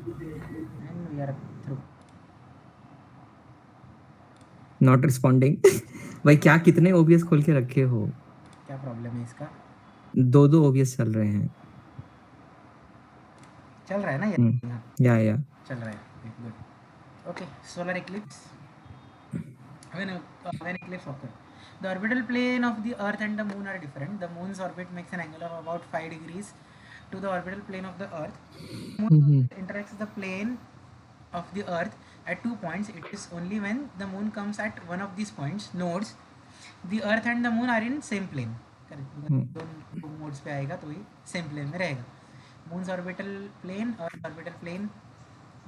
and we are through. Not responding. भाई क्या कितने ओबीएस खोल के रखे हो? क्या प्रॉब्लम है इसका? दो दो ओबीएस चल रहे हैं। चल रहा है ना ये? हाँ, या चल रहा है, good. Okay, solar Eclipse. When eclipse occurs, the orbital plane of the Earth and the Moon are different. The Moon's orbit makes an angle of about 5 degrees to the orbital plane of the Earth. Moon interacts the plane of the Earth at 2 points. It is only when the Moon comes at one of these points, nodes, the Earth and the Moon are in same plane. Correct, दो nodes पे आएगा तो ये same plane में रहेगा. Moon's orbital plane, earth orbital plane,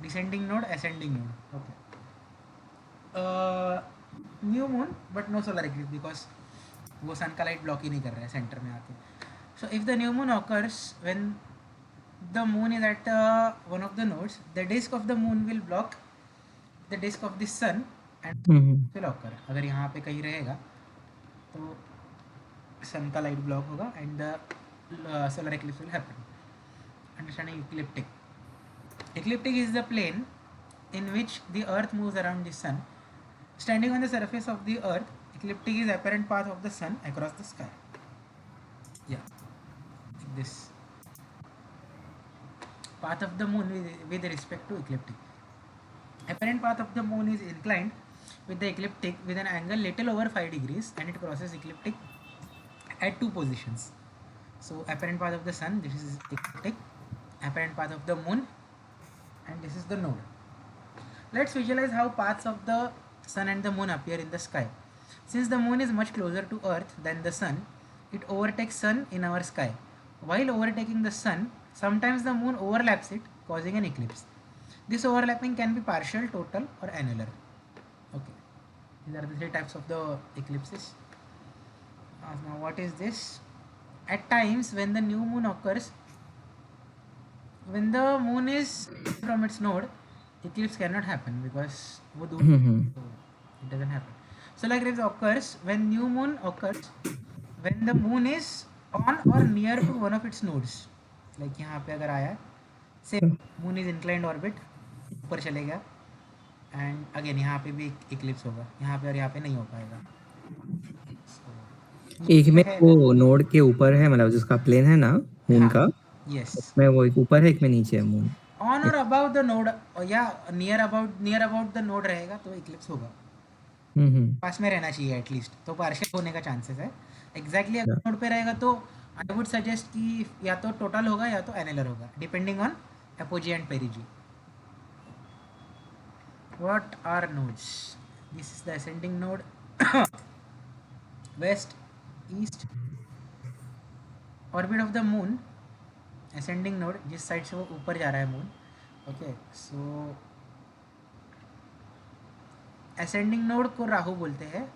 descending node, ascending node. Okay. New moon but no solar eclipse because वो sun का light block ही नहीं कर रहा है सेंटर में आके. So if the new moon occurs when the moon is at one of the nodes, the disk of the moon will block the disk of the sun and will occur. अगर यहाँ पे कहीं रहेगा तो सन का light block होगा and the solar eclipse will happen. Understanding ecliptic. Ecliptic is the plane in which the earth moves around the sun. Standing on the surface of the earth, ecliptic is apparent path of the sun across the sky. Yeah, like this. Path of the moon with respect to ecliptic. Apparent path of the moon is inclined with the ecliptic with an angle little over 5 degrees and it crosses ecliptic at two positions. So apparent path of the sun, this is ecliptic. Apparent path of the moon, and this is the node. Let's visualize how paths of the sun and the moon appear in the sky. Since the moon is much closer to earth than the sun, it overtakes sun in our sky. While overtaking the sun, sometimes the moon overlaps it, causing an eclipse. This overlapping can be partial, total, or annular. Okay, these are the three types of the eclipses. Now what is this? At times when the new moon occurs, when the moon is from its node, eclipse cannot happen because वो दूर, so it doesn't happen. Solar eclipse occurs when new moon occurs when the moon is on or near to one of its nodes. Like यहाँ पे अगर आया, say moon is inclined orbit, ऊपर चले गया, and again यहाँ पे भी eclipse होगा, यहाँ पे और यहाँ पे नहीं हो पाएगा. एक में वो नोड के ऊपर है, मतलब जिसका प्लेन है ना मून हाँ, का, yes. उसमें वो एक ऊपर है, एक में नीचे है moon. On or above the node या near about the node रहेगा तो eclipse होगा. पास में रहना चाहिए एटलीस्ट, तो पार्शियल होने का चांसेस है. एग्जैक्टली अगर नोड पे रहेगा तो आई वुड सजेस्ट कि या तो टोटल होगा या तो एनुलर होगा, depending on apogee and perigee. What are nodes? This is the ascending node. West, east, orbit of the moon, ascending node जिस साइड से वो ऊपर जा रहा है moon. Okay, so ascending node को राहु बोलते हैं,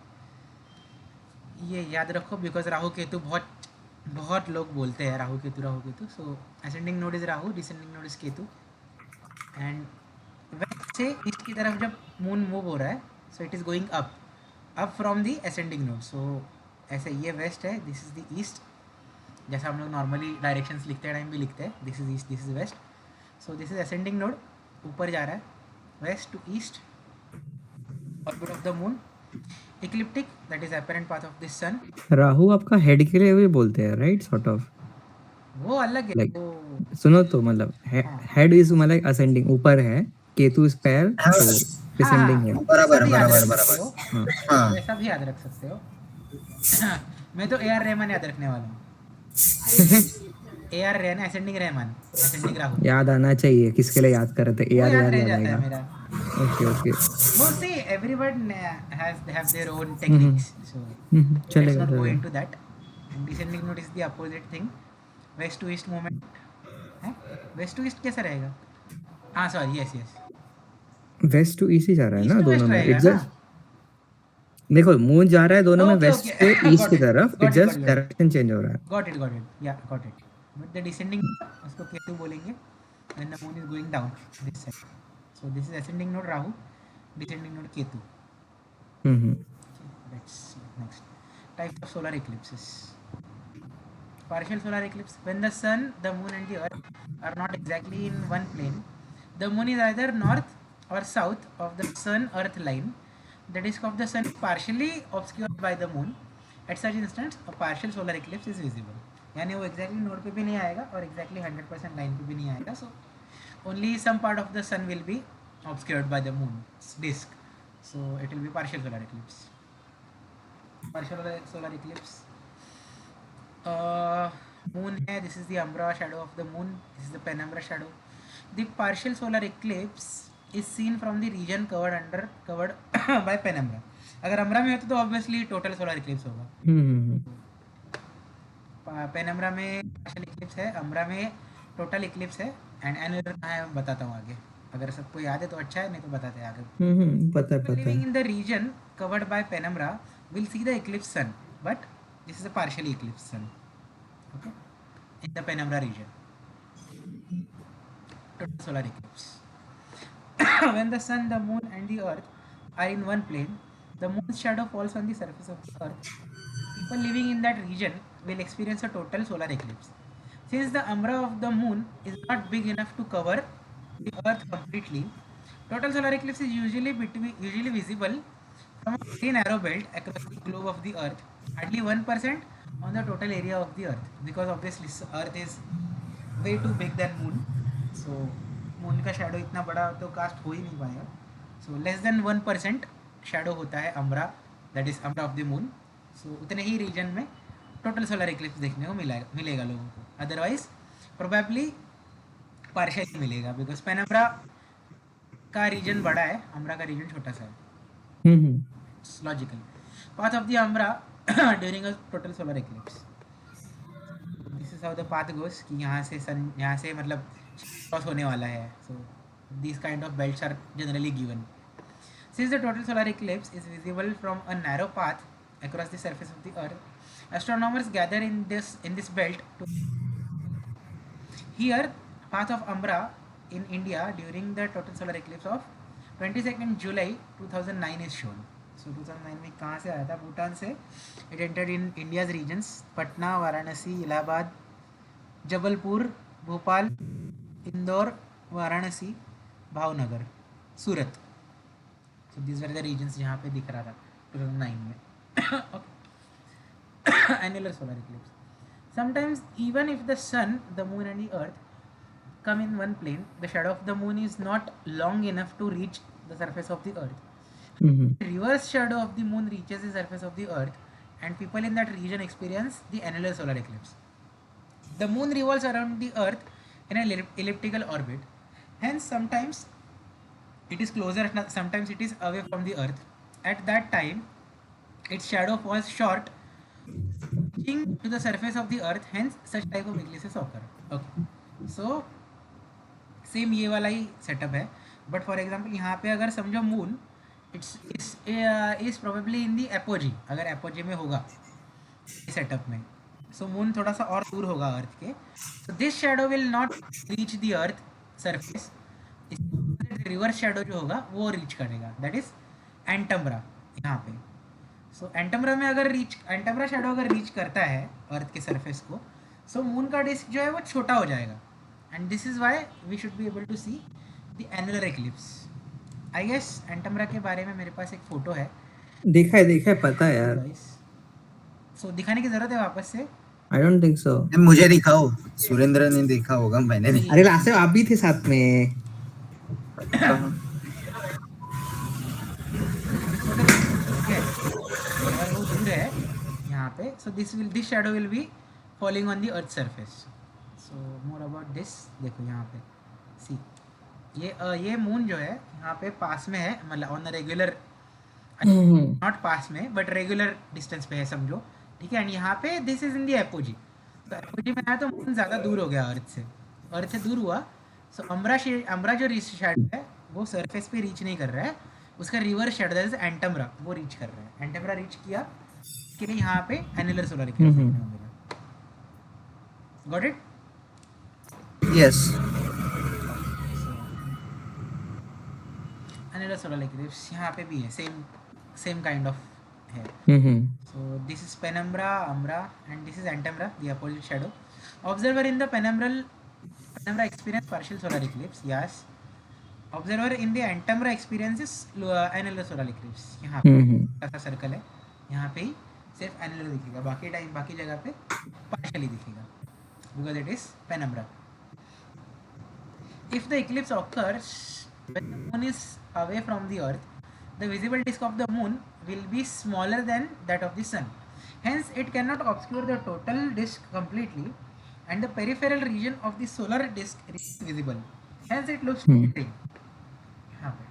ये याद रखो बिकॉज राहु केतु बहुत लोग बोलते हैं Rahu Ketu. So ascending node is Rahu, descending node is Ketu. And west से ईस्ट की तरफ जब मून मूव हो रहा है, so it is going up from the ascending node. So ऐसे ये वेस्ट है, दिस इज़ द ईस्ट, जैसा हम लोग नॉर्मली डायरेक्शंस लिखते हैं टाइम भी लिखते हैं, this is east, this is west. So this is ascending node, ऊपर जा रहा है, west to east, orbit of the moon, ecliptic that is apparent path of the sun. Rahu आपका हेड के लिए भी बोलते हैं, राइट? सॉर्ट ऑफ वो अलग है लाइक, वो. सुनो तो मतलब हेड इज मतलब असेंडिंग ऊपर है, केतु इज पैर, तो डिसेंडिंग है. बराबर बराबर बराबर. हाँ, वैसा भी याद रख सकते हो. मैं तो ए आर रहमान याद रखने वाला हूँ. A R Rahman, ascending Rahman, ascending Rahul. याद आना चाहिए, किसके लिए याद कर रहे थे? वो AR याद याद रह याद जाता है आएगा. मेरा. ओके ओके, वो see everyone have their own techniques, so let's चलेगा not go चलेगा. into that. And descending node is the opposite thing. West to east movement है. वेस्ट टू ईस्ट कैसा रहेगा? हाँ sorry, yes yes, west to east ही जा रहा है ईस्ट ना टू दोनों वेस्ट में. रहेगा इट ना. जस्ट देखो, मून जा रहा है दोनों में ओके वेस्ट ओके, से ईस्ट गॉट की इट तरफ, it got it just direction change हो रहा है. गॉट इट, या got it. But the descending उसको केतु बोलेंगे when the moon is going down this side. So this is ascending node Rahu, descending node Ketu. Let's see next types of solar eclipses. Partial solar eclipse, when the sun, the moon and the earth are not exactly in one plane The moon is either north or south of the sun earth line. The disk of the sun is partially obscured by the moon. At such instance a partial solar eclipse is visible. यानी वो exactly node पे भी नहीं आएगा और exactly 100% line पे भी नहीं आएगा. So only some part of the sun will be obscured by the moon's disk. So it will be partial solar eclipse. Partial solar eclipse. Moon है. This is the umbra shadow of the moon. This is the penumbra shadow. The partial solar eclipse is seen from the region covered by penumbra. अगर umbra में होता तो obviously total solar eclipse होगा. Penumbra में partial Eclipse है, umbra में total Eclipse है and annular कहाँ है बताता हूँ आगे. अगर सबको याद है तो अच्छा है, नहीं तो बताते हैं आगे. पता है. Living in the region covered by penumbra will see the eclipse sun, but this is a partially eclipsed sun. Okay, in the penumbra region. Total solar eclipse. When the sun, the moon, and the earth are in one plane, the moon's shadow falls on the surface of the earth. People living in that region will experience a total solar eclipse. Since the umbra of the moon is not big enough to cover the earth completely, total solar eclipse is usually visible from a very narrow belt across the globe of the earth, hardly 1% on the total area of the earth, because obviously earth is way too big than moon. So moon का shadow इतना बड़ा तो cast हो ही नहीं पाएगा. So less than 1% shadow होता है umbra, that is umbra of the moon. So उतने ही region में total solar eclipse देखने को मिलेगा लोगों को. Otherwise probably partially मिलेगा, because penumbra का region बड़ा है, umbra का region छोटा सा है. It's logical. Path of the umbra during a total solar eclipse. This is how the path goes कि यहाँ से मतलब cross होने वाला है. So these kind of belts are generally given. Since the total solar eclipse is visible from a narrow path across the surface of the earth, astronomers gather in this belt to here path of umbra in India during the total solar eclipse of 22nd July 2009 is shown. So 2009 में कहाँ से आया था? भूटान से. It entered in India's regions Patna, Varanasi, Allahabad, Jabalpur, Bhopal, Indore, Varanasi, Bhavnagar, Surat. So these were the regions जहाँ पे दिख रहा था 2009 में. Annular solar eclipse. Sometimes even if the sun, the moon and the earth come in one plane, the shadow of the moon is not long enough to reach the surface of the earth. The reverse shadow of the moon reaches the surface of the earth and people in that region experience the annular solar eclipse. The moon revolves around the earth in an elliptical orbit. Hence sometimes it is closer, sometimes it is away from the earth. At that time its shadow falls short reaching to the surface of the earth, hence such type of eclipses occur. Okay, so same ये वाला ही setup है. But for example यहाँ पे अगर समझो moon is probably in the apogee, अगर apogee में होगा सेटअप में, सो मून थोड़ा सा और दूर होगा अर्थ के. So this shadow will not reach the earth surface. Reverse shadow जो होगा वो रीच करेगा, दैट इज एंटम्ब्रा यहाँ पे. सो एंटम्ब्रा में अगर एंटम्ब्रा शैडो अगर रीच करता है अर्थ के सरफेस को, सो मून का डिस्क जो है वो छोटा हो जाएगा. And this is why we should be able to see the annular eclipse. I guess एंटम्ब्रा के बारे में मेरे पास एक फोटो है. देखा है पता है यार. So दिखाने की जरूरत है वापस से? I don't think so. मुझे दिखाओ. सुरेंद्र ने देखा होगा, मैंने नहीं. अरे लास्ट टाइम आप भी थे साथ में. अगर वो दूर है यहाँ पे, so this shadow will be falling on the earth surface. So more about this. देखो यहाँ पे सी ये मून जो है यहाँ पे पास में है, मतलब on the regular, not pass में बट रेगुलर डिस्टेंस पे है समझो, ठीक है. एंड यहाँ पे this is in the apogee. तो एपोजी में आया तो मून ज़्यादा दूर हो गया अर्थ से दूर हुआ. सो अम्ब्रा जो शैडो है वो सरफेस पे रीच नहीं कर रहा है, उसका रिवर्स शैडो दैट इज एंटम्ब्रा वो रीच कर रहा है. एंटम्ब्रा रीच किया कि नहीं यहाँ पे एनुलर सोलर इक्लिप्स देखने को मिला. Got it? Yes. Annular solar eclipse यहाँ पे भी है, same kind of है. So this is penumbra, umbra, and this is antumbra, the opposite shadow. Observer in the penumbra experience partial solar eclipse. Yes, observer in the antumbra experiences annular solar eclipse. यहाँ पे ऐसा circle है, यहाँ पे ही सिर्फ annular दिखेगा, बाकी जगह पे पार्शियली दिखेगा because it is penumbra. If the eclipse occurs when the moon is away from the earth, the visible disk of the moon will be smaller than that of the sun. Hence, it cannot obscure the total disk completely, and the peripheral region of the solar disk is visible. Hence, it looks green. यहाँ पे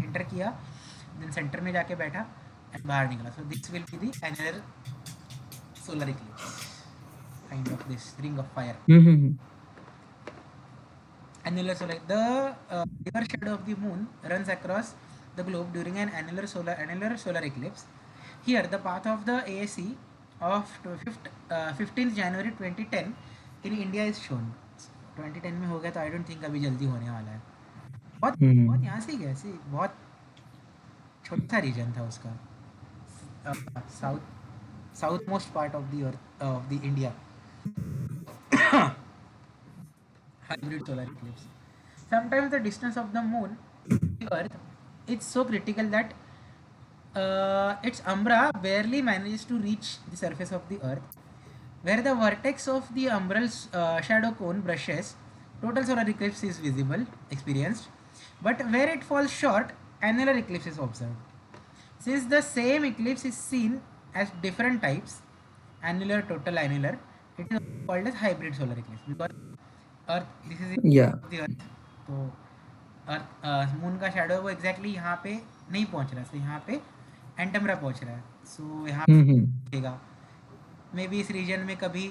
enter किया, then centre में जाके बैठा and बाहर निकला. So this will be the annular solar eclipse, kind of this ring of fire. Annular solar, the river shadow of the moon runs across the globe during an annular solar eclipse. Here the path of the ASC of 15th January 2010 in India is shown. 2010 में हो गया तो I don't think अभी जल्दी होने वाला है. बहुत यहाँ से गया सी, बहुत छोटा सा रीजन था उसका, south most part of the earth of the India. Hybrid solar eclipse. Sometimes the distance of the moon to the earth is so critical that its umbra barely manages to reach the surface of the earth. Where the vertex of the umbral shadow cone brushes, total solar eclipse is experienced. But where it falls short, annular eclipse is observed. Since the same eclipse is seen as different types, annular, total, annular, it is called as hybrid solar eclipse because earth, this is earth, तो earth moon का shadow वो exactly यहाँ पे नहीं पहुँच रहा है, तो यहाँ पे एंटम्ब्रा पहुँच रहा है. सो यहाँ पे दिखेगा, मे बी इस रीजन में कभी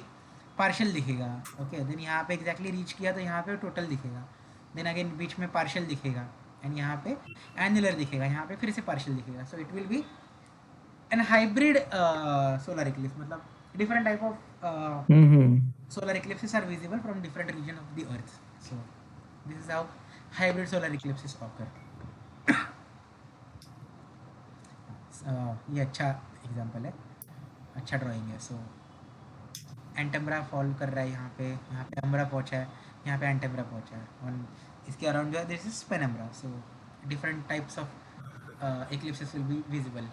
पार्शियल दिखेगा. ओके, देन यहाँ पे एग्जैक्टली रीच किया तो यहाँ पे टोटल दिखेगा, देन अगेन बीच में पार्शियल दिखेगा, एंड यहाँ पे एनुलर दिखेगा, यहाँ पे फिर से पार्शियल दिखेगा. So it will be an hybrid solar eclipse, मतलब different type of solar eclipses are visible from different region of the earth. So this is how hybrid solar eclipses occur. ये अच्छा example है, अच्छा drawing है. सो एंटम्ब्रा fall कर रहा है यहाँ पे अम्ब्रा पहुँचा है, यहाँ पे एंटम्ब्रा पहुँचा है, और इसके अराउंड जो है this is penumbra. So different types of eclipses will be visible.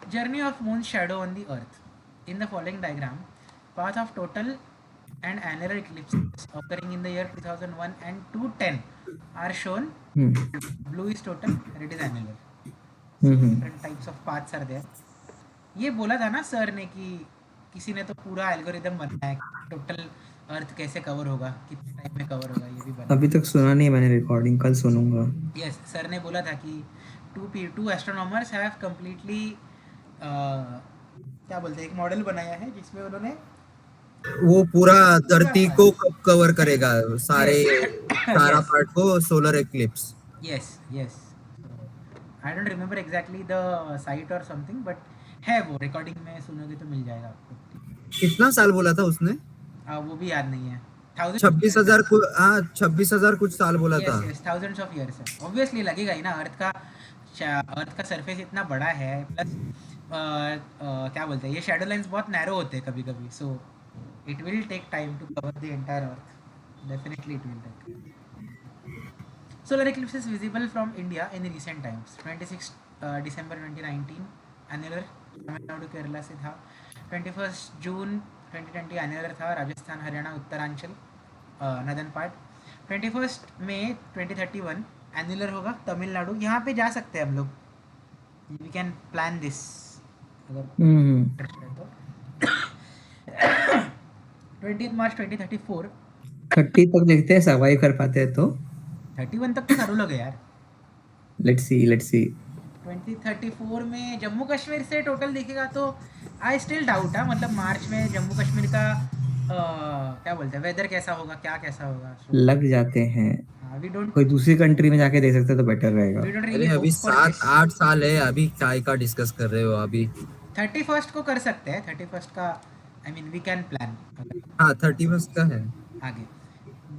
Journey of moon shadow on the earth. In the following diagram, path of total and annular eclipses occurring in the year 2001 and 2010 are shown. Blue is total, red is annular. So different types of paths are there. ये बोला था ना sir ने कि किसी ने तो पूरा एल्गोरिदम बनाया है टोटल अर्थ कैसे कवर होगा, कितने टाइम में कवर होगा, ये भी बनाया. अभी तक सुना नहीं मैंने, रिकॉर्डिंग कल सुनूंगा. यस, सर ने बोला था कि टू एस्ट्रोनॉमर्स हैव कंप्लीटली क्या बोलते हैं, एक मॉडल बनाया है जिसमें उन्होंने वो पूरा धरती को कवर करेगा, सारा पार्ट को solar Eclipse. Yes, I don't remember exactly the site और समथिंग, बट है वो, रिकॉर्डिंग में सुनोगे तो मिल जाएगा आपको. कितना साल बोला था उसने? वो भी याद नहीं है. 26,000 कुछ साल बोला था. यस, थाउजेंड्स ऑफ इयर्स है. ऑब्वियसली लगेगा ही ना, अर्थ का सरफेस इतना बड़ा है, प्लस क्या बोलते हैं, ये शैडो लाइंस बहुत नैरो होते हैं कभी कभी. So it will take time to cover the entire earth, definitely it will take. Solar eclipse is visible from India in recent times. 26 दिसंबर 2019 एनुलर तमिलनाडु केरला से था. 21 जून 2020 एनुलर था, राजस्थान, हरियाणा, उत्तरांचल, नदर्न पार्ट. 21 मई 2031 एनुलर होगा तमिलनाडु. यहाँ पे जा सकते हैं हम लोग, वी कैन प्लान दिस अगर इंटरेस्ट है तो. 20 मार्च 2034 30 तक देखते हैं, सर्वाइव कर पाते हैं तो. 31 तक तो करो लोग यार. लेट्स सी 2034 में जम्मू कश्मीर से टोटल दिखेगा तो आई स्टिल डाउट है, मतलब मार्च में जम्मू कश्मीर का क्या बोलते हैं, वेदर कैसा होगा, क्या कैसा होगा. लग जाते हैं, वी डोंट, कोई दूसरी कंट्री में जाके देख सकते तो बेटर रहेगा. अरे अभी 7-8 साल है, अभी काय का डिस्कस कर रहे हो? अभी 31 को कर सकते हैं, 31 का I mean we can plan. हाँ 31 का है आगे.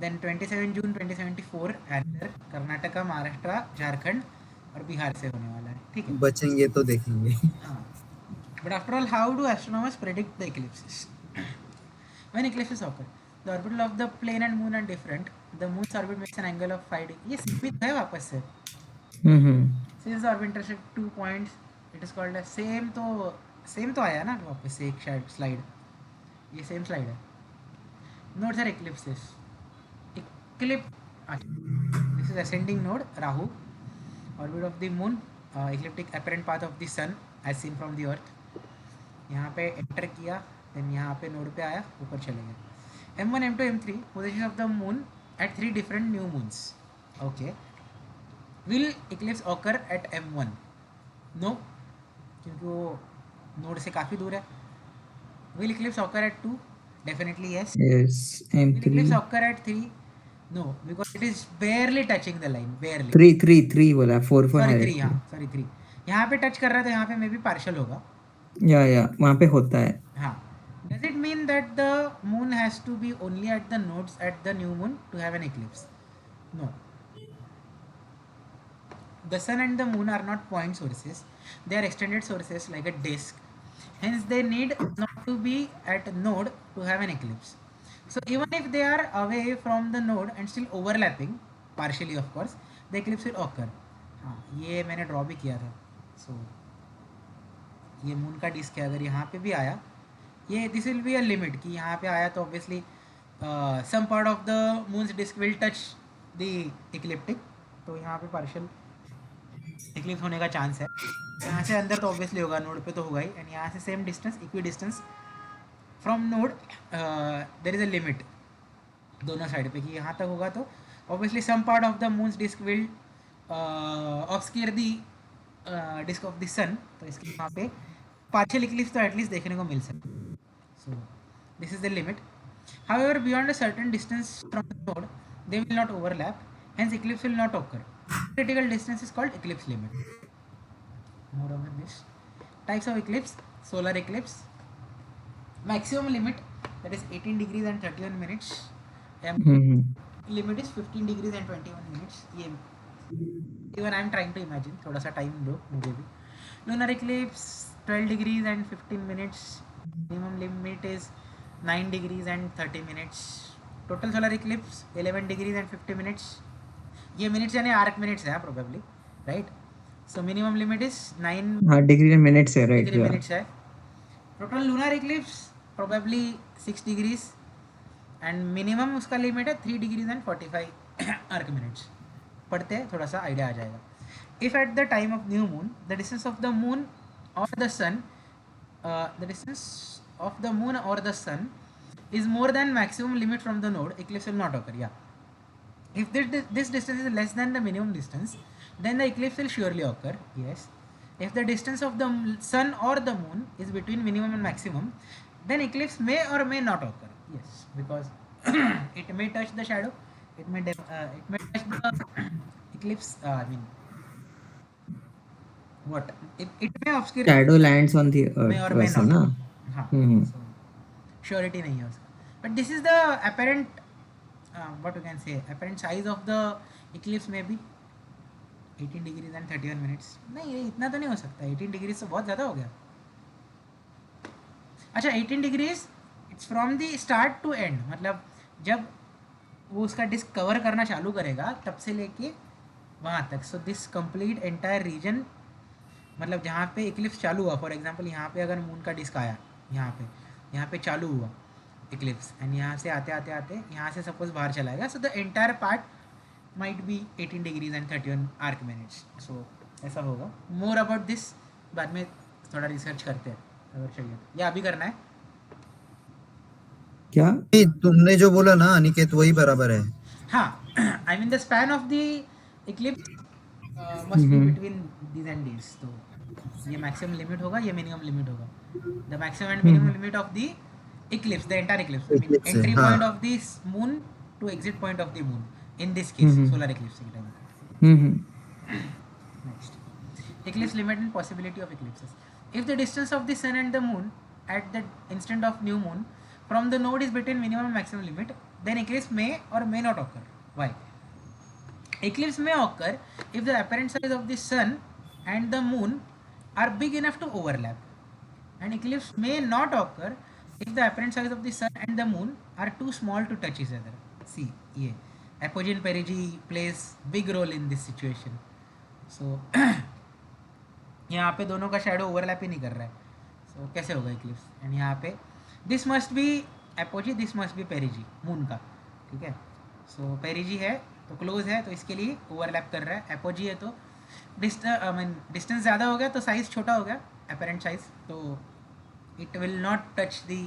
देन 27 जून 2074 एंटर कर्नाटका, महाराष्ट्र, झारखंड और बिहार से होने वाला है. ठीक है, बचेंगे तो देखेंगे. But after all, how do astronomers predict the इक्लिप्सेस? When eclipses occur, the orbital of the plane and moon are different. the moon's orbit makes an angle of 5 degree. ये सीमित है वापस से. Since the orbit intersect 2 points, it is called a same तो आया ना वापस से एक शायद स्लाइड. ये सेम स्लाइड है. Nodes are eclipses. This is ascending node Rahu. Orbit of the moon, ecliptic apparent path of the sun as seen from the earth. यहाँ पे एंटर किया, देन यहाँ पे नोड पे आया, ऊपर चले गए. M1, M2, M3 positions of the moon at 3 different new moons. Okay. Will eclipse occur at M1? No, क्योंकि वो नोड से काफ़ी दूर है. Will eclipse occur at 2? Definitely yes. Yes. Will M3. eclipse occur at 3? No, because it is barely touching the line. Barely. 3 बोला, 4 for Sorry, higher. 3. हाँ, sorry 3. यहाँ पे टच कर रहा है तो यहाँ पे मे बी पार्शल होगा. या वहाँ पे होता है. हाँ. Does it mean that the moon has to be only at the nodes at the new moon to have an eclipse? No. The sun and the moon are not point sources. They are extended sources like a disk. Hence, they need not to be at a node to have an eclipse. So, even if they are away from the node and still overlapping, partially of course, the eclipse will occur. हाँ, ये मैंने draw भी किया था. So, ये moon का disc है, अगर यहाँ पे भी आया, ये this will be a limit कि यहाँ पे आया तो obviously some part of the moon's disc will touch the ecliptic, तो यहाँ पे पार्शियल इक्लिप्स होने का चांस है. यहाँ से अंदर तो ऑब्वियसली होगा, नोड पे तो होगा ही. एंड यहाँ से same distance, equidistance from node, there is a limit दोनों साइड पे कि यहाँ तक होगा तो obviously some part of the moon's disc will obscure the disc of the sun. तो इसके यहाँ पे पार्शियल इक्लिप्स तो एटलीस्ट देखने को मिल सकता है. So this is the limit. However, beyond a certain distance from the node, they will not overlap. Hence, eclipse will not occur. Critical distance is called eclipse limit. More over this. Types of eclipse: solar eclipse. Maximum limit, that is 18 degrees and 31 minutes. Limit is 15 degrees and 21 minutes. Even I am trying to imagine. थोड़ा सा time दो मुझे भी. Lunar eclipse 12 degrees and 15 minutes. Minimum limit is 9 degrees and 30 minutes. Total solar eclipse 11 degrees and 50 minutes. ये minutes यानी arc minutes है probably, right? So minimum limit is 9 degree and minutes है, right? degree minutes है. Total lunar eclipse probably 6 degrees and minimum उसका limit है 3 degrees and 45 arc minutes. पढ़ते हैं थोड़ा सा आइडिया आ जाएगा. If at the time of new moon the distance of the moon or the sun is more than maximum limit from the node, eclipse will not occur. Yeah. If this distance is less than the minimum distance, then the eclipse will surely occur. Yes. If the distance of the sun or the moon is between minimum and maximum, then eclipse may or may not occur. Yes, because it may touch the shadow. It may touch the eclipse. What it may obscure. Shadow lands on the earth. May or may वैसा not. ना. हाँ. हम्म. So, surety नहीं है उसका. But this is the apparent, what you can say, apparent size of the eclipse may be 18 degrees and 31 minutes. नहीं, ये इतना तो नहीं हो सकता. 18 degrees तो बहुत ज़्यादा हो गया. अच्छा, 18 degrees it's from the start to end. मतलब जब वो उसका डिस्क कवर करना चालू करेगा तब से लेके वहाँ तक. So this complete entire region, मतलब जहाँ पे इक्लिप्स चालू हुआ, फॉर एग्जांपल यहाँ पे अगर मून का डिस्क आया, यहाँ पे चालू हुआ इक्लिप्स एंड यहाँ से आते यहाँ से सपोज बाहर चला गया. So the entire part might be 18 degrees and 31 arc minutes. So ऐसा होगा. मोर अबाउट दिस बाद में थोड़ा रिसर्च करते हैं अगर चाहिए तो. या अभी करना है क्या? नहीं, तुमने जो बोला ना अनिकेत वही बराबर है. हाँ. I mean the span of the Eclipse must be between these and these. तो ये मैक्सिमम लिमिट होगा, ये मिनिमम लिमिट होगा. The maximum and minimum limit of the eclipse, the entire eclipse, I mean entry point of this moon to exit point of the moon, in this case solar eclipse के time. Next, eclipse limit and possibility of eclipses. If the distance of the sun and the moon at the instant of new moon from the node is between minimum and maximum limit, then eclipse may or may not occur. Why? Eclipse may occur if the apparent size of the sun and the moon are big enough to overlap, and eclipse may not occur if the apparent size of the sun and the moon are too small to touch each other. See, ये apogee and perigee plays big role in this situation. So यहाँ पे दोनों का shadow overlap ही नहीं कर रहा है, सो कैसे होगा इक्लिप्स? एंड यहाँ पे this must be apogee, this must be पेरिजी moon का, ठीक है? सो पेरिजी है तो क्लोज है, तो इसके लिए ओवरलैप कर रहा है. एपोजी है तो डिस्टेंस ज़्यादा हो गया तो साइज़ छोटा हो गया, अपेरेंट साइज, तो इट विल नॉट टच दी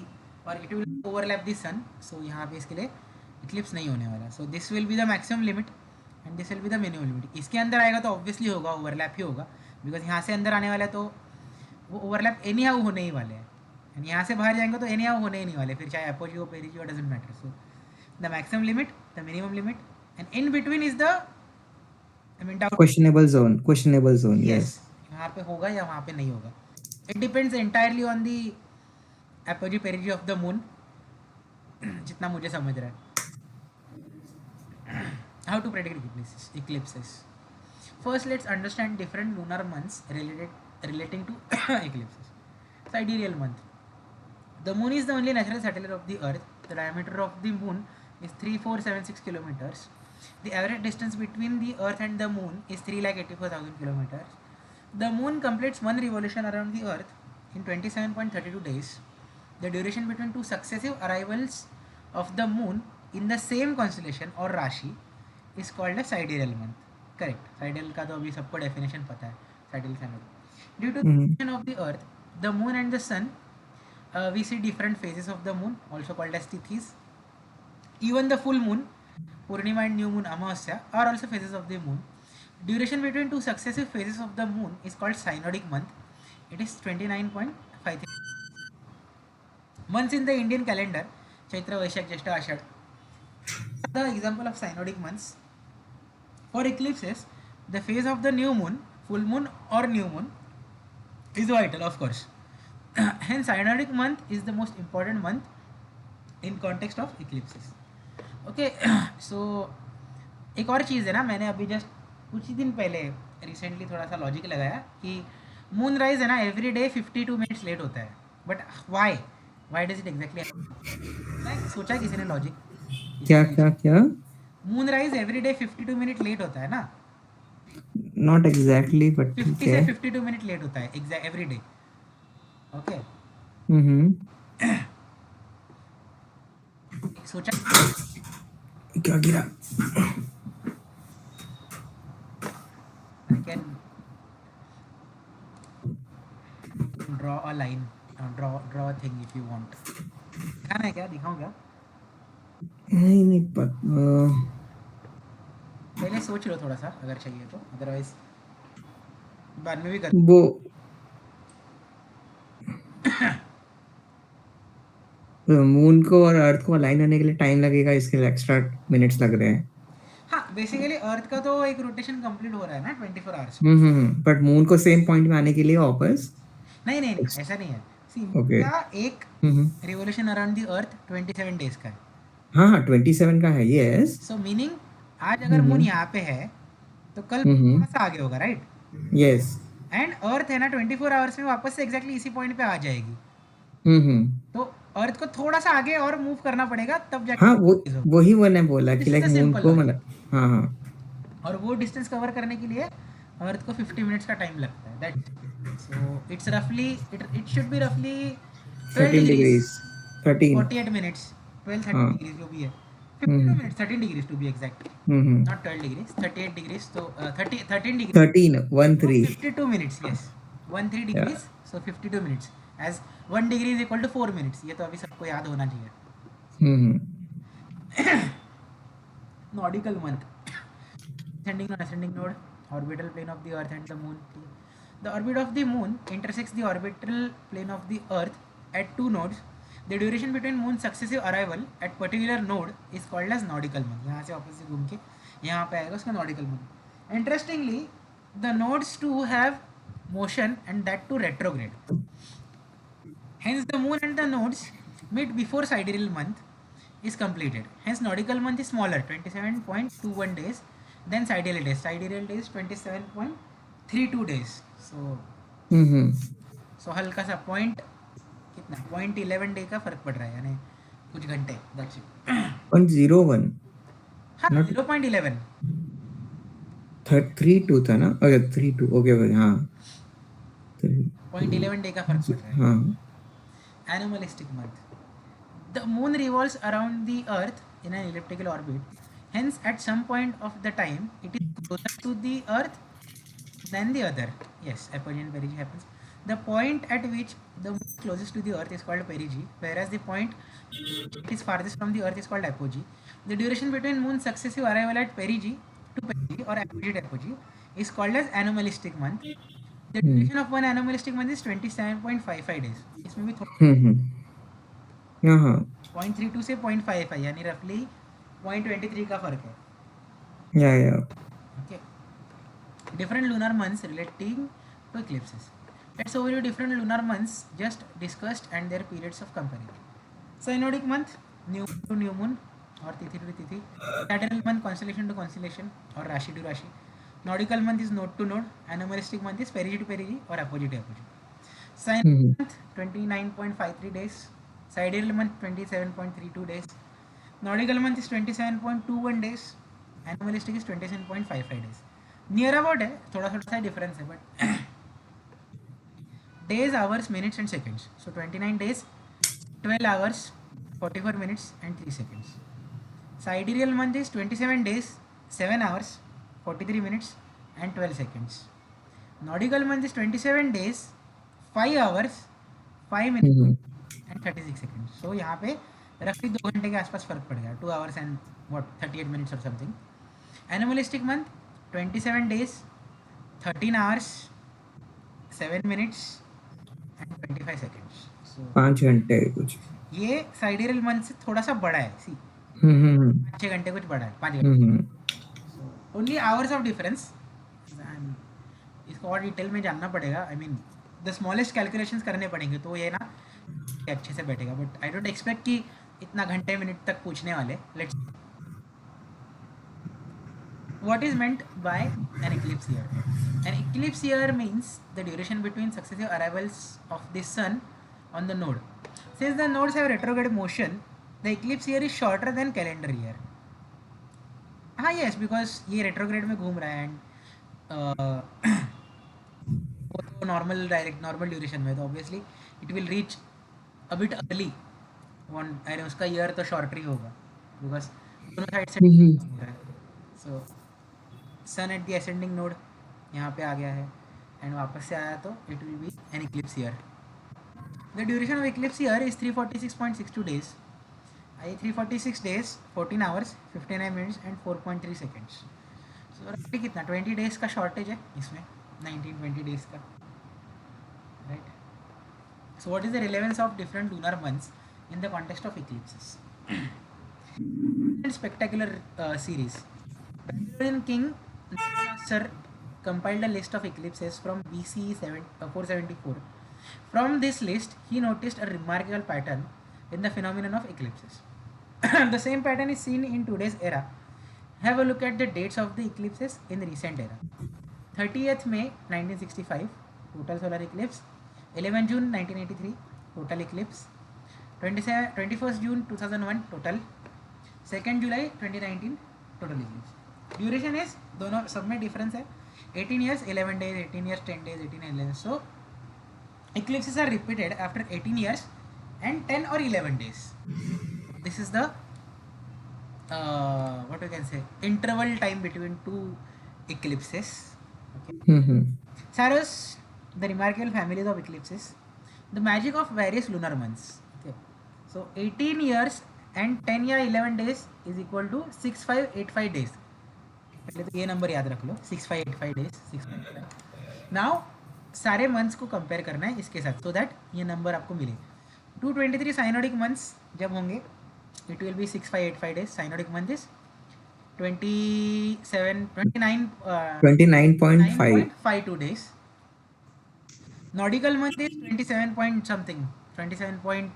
और इट विल ओवरलैप दी सन. सो यहाँ पे इसके लिए इक्लिप्स नहीं होने वाला. So this will be the maximum limit and this will be the minimum limit. इसके अंदर आएगा तो ऑब्वियसली होगा, ओवरलैप ही होगा, बिकॉज यहाँ से अंदर आने वाला है तो वो ओवरलैप एनी हाउ होने ही वाले हैं, एंड यहाँ से बाहर जाएंगे तो एनी हाउ होने ही नहीं वाले, फिर चाहे एपोजी हो पेरिजी हो, doesn't matter. So the maximum limit, the minimum limit, and in between is the I mean doubt. Questionable zone. Yes, यहाँ पे होगा या वहाँ पे नहीं होगा. It depends entirely on the apogee perigee of the moon, जितना मुझे समझ रहा है. How to predict eclipses? First, let's understand different lunar months relating to eclipses. Sidereal month. The moon is the only natural satellite of the earth. The diameter of the moon is 3476 kilometers. The average distance between the earth and the moon is 3,84,000 kilometers. The moon completes one revolution around the earth in 27.32 days. The duration between two successive arrivals of the moon in the same constellation or rashi is called a sidereal month. Correct. Sidereal का तो अभी सबको definition पता है, sidereal synod. Due to the rotation of the earth, the moon and the sun, we see different phases of the moon, also called as tithis. Even the full moon, purnima and new moon, amavasya, are also phases of the moon. Duration between two successive phases of the moon is called synodic month. It is 29.53 months in the Indian calendar. Chaitra, Vaishak, Jyeshtha, Ashad. The example of synodic months. For eclipses, the phase of the new moon, full moon or new moon, is vital, of course. Hence, synodic month is the most important month in context of eclipses. Okay, so एक और चीज़ है ना, मैंने अभी just कुछ ही दिन पहले recently थोड़ा सा लॉजिक लगाया कि मून राइज है ना एवरी डे 52 मिनट्स लेट होता है. But why does it exactly? सोचा किसी ने लॉजिक? क्या moon rise every day 52 minute late होता है ना? नॉट एग्जैक्टली, बट 50 से 52 मिनट लेट होता है एवरी डे. ओके, सोचा क्या गिरा? I can draw a line, draw a thing if you want. दिखाना है क्या? दिखाऊं क्या? नहीं पता. पहले सोच लो थोड़ा सा अगर चाहिए तो, अदरवाइज बाद में भी कर. वो मून को और अर्थ को अलाइन होने के लिए टाइम लगेगा, इसके लिए एक्स्ट्रा मिनट्स लग रहे हैं. हाँ, बेसिकली अर्थ का तो एक रोटेशन कंप्लीट हो रहा है ना 24 आवर्स. बट मून को सेम पॉइंट में आने के लिए वापस नहीं ऐसा नहीं है. सी Okay. का एक revolution around the earth 27 days का है. हाँ 27 का है. यस. सो मीनिंग आज अगर मून यहाँ पे है तो कल थोड़ा सा आगे होगा, राइट? यस. एंड अर्थ है ना 24 आवर्स में वापस से एग्जैक्टली इसी पॉइंट पे आ जाएगी. तो अर्थ को थोड़ा सा आगे और मूव करना पड़ेगा तब जाके. हाँ वही मैंने बोला कि लाइक मून को मतलब हाँ. और वो डिस्टेंस कवर करने के लिए अर्थ को 50 मिनट्स का टाइम लगता है. दैट सो इट्स रफली इट शुड बी रफली 13 डिग्रीज 48 मिनट्स 12-13 डिग्रीज जो भी है. 52 minutes 13 degrees to be exact, not 12 degrees, 38 degrees. तो 13 degrees 52 minutes. Yes, 13 degrees. So 52 minutes as 1 degree is equal to 4 minutes. ये तो अभी सबको याद होना चाहिए. Nautical month. Ascending node, orbital plane of the earth and the moon. The orbit of the moon intersects the orbital plane of the earth at two nodes. The duration between moon's successive arrival at particular node is called as nautical month. यहाँ से वापस से घूम के यहाँ पे आएगा उसका nautical month. Interestingly, the nodes too have motion and that too retrograde. Hence, the moon and the nodes meet before sidereal month is completed. Hence, nautical month is smaller, 27.21 days than sidereal days. Sidereal days 27.32 days. So हल्का सा point कितना 0.11 day का फर्क पड़ रहा है, यानी कुछ घंटे. That's it. 0.01. हाँ Not 0.11 3-2 था ना? ओके 3-2 ओके ओके हाँ 3-2 0.11 डे का फर्क पड़ रहा है. हाँ Animalistic month. The moon revolves around the earth in an elliptical orbit. Hence, at some point of the time, it is closer to the earth than the other. Yes, apogee and perigee happens. The point at which the moon is closest to the earth is called perigee, whereas the point it is farthest from the earth is called apogee. The duration between moon's successive arrival at perigee to perigee or apogee to apogee is called as anomalistic month. The hmm duration of one anomalistic month is 27.55 days. इसमें भी थोड़ा हम्म हाँ हाँ 0.32 से 0.55 यानी रफली 0.23 का फर्क है. या Okay. Different lunar months relating to eclipses. Let's overview different lunar months just discussed and their periods of comparison. Synodic month, new moon to new moon or tithi to tithi. Sidereal month, constellation to constellation or rashi to rashi. Nautical month is node to node. Anomalistic month is perigee to perigee or apogee to apogee. Synodic month 29.53 days. Sidereal month 27.32 days. Nautical month is 27.21 days. Anomalistic is 27.55 days. Near about है, थोड़ा थोड़ा सा difference है but days hours minutes and seconds. So 29 days 12 hours 44 minutes and 3 seconds. Sidereal month is 27 days 7 hours 43 minutes and 12 seconds. Nautical month is 27 days 5 hours 5 minutes and 36 seconds. So यहाँ पे रफली 2 घंटे के आसपास फर्क पड़ गया. 2 hours and what 38 minutes or something. Animalistic month 27 days 13 hours 7 minutes and 25 seconds. So 5 घंटे कुछ ये साइडेरियल मंथ से थोड़ा सा बड़ा है. सी हम्म 6 घंटे कुछ बड़ा है. 5 घंटे. Hmm only hours of difference. इसको और डिटेल में जानना पड़ेगा. I mean the smallest calculations करने पड़ेंगे तो ये ना अच्छे से बैठेगा. बट आई डोंट एक्सपेक्ट कि इतना घंटे मिनट तक पूछने वाले. Let's what is meant by an eclipse year. An eclipse year means the duration between successive arrivals of the sun on the node. Since the nodes have retrograde motion, the eclipse year is shorter than calendar year. हाँ yes, because ये retrograde में घूम रहा है and वो तो normal direct normal duration में तो obviously it will reach a bit early. One अरे उसका ईयर तो शॉर्टर ही होगा बिकॉज दोनों साइड से हो रहा है. सो सन एट द असेंडिंग नोड यहाँ पे आ गया है एंड वापस से आया तो it will be an eclipse year. The duration of eclipse year is 346.62 days. I 346 days 14 hours 59 minutes and 4.3 seconds. So रफली कितना 20 days का शॉर्टेज है इसमें. 19-20 days का right. So what is the relevance of different lunar months in the context of eclipses. And spectacular series. Babylonian king Sir compiled a list of eclipses from BC 474. From this list, he noticed a remarkable pattern in the phenomenon of eclipses. The same pattern is seen in today's era. Have a look at the dates of the eclipses in the recent era. 30th May 1965, total solar eclipse. 11 June 1983, total eclipse. 21st June 2001 total. 2nd July 2019 total eclipse. Duration is दोनों सब में difference है. 18 years 11 days, 18 years 10 days, 18 and 11. So eclipses are repeated after 18 years and 10 or 11 days. This is the what we can say interval time between two eclipses. Okay. Saros, the remarkable families of eclipses. The magic of various lunar months. Okay. So 18 years and 10 या 11 days is equal to 6585 days. पहले तो ये number याद रख लो 6585 days 6585. Now सारे months को compare करना है इसके साथ सो दैट ये नंबर आपको मिले. 223 साइनोडिक मंथ्स जब होंगे it will be 6585 days. Synodic month is 29.52 days. Nautical month is 27 point something 27 point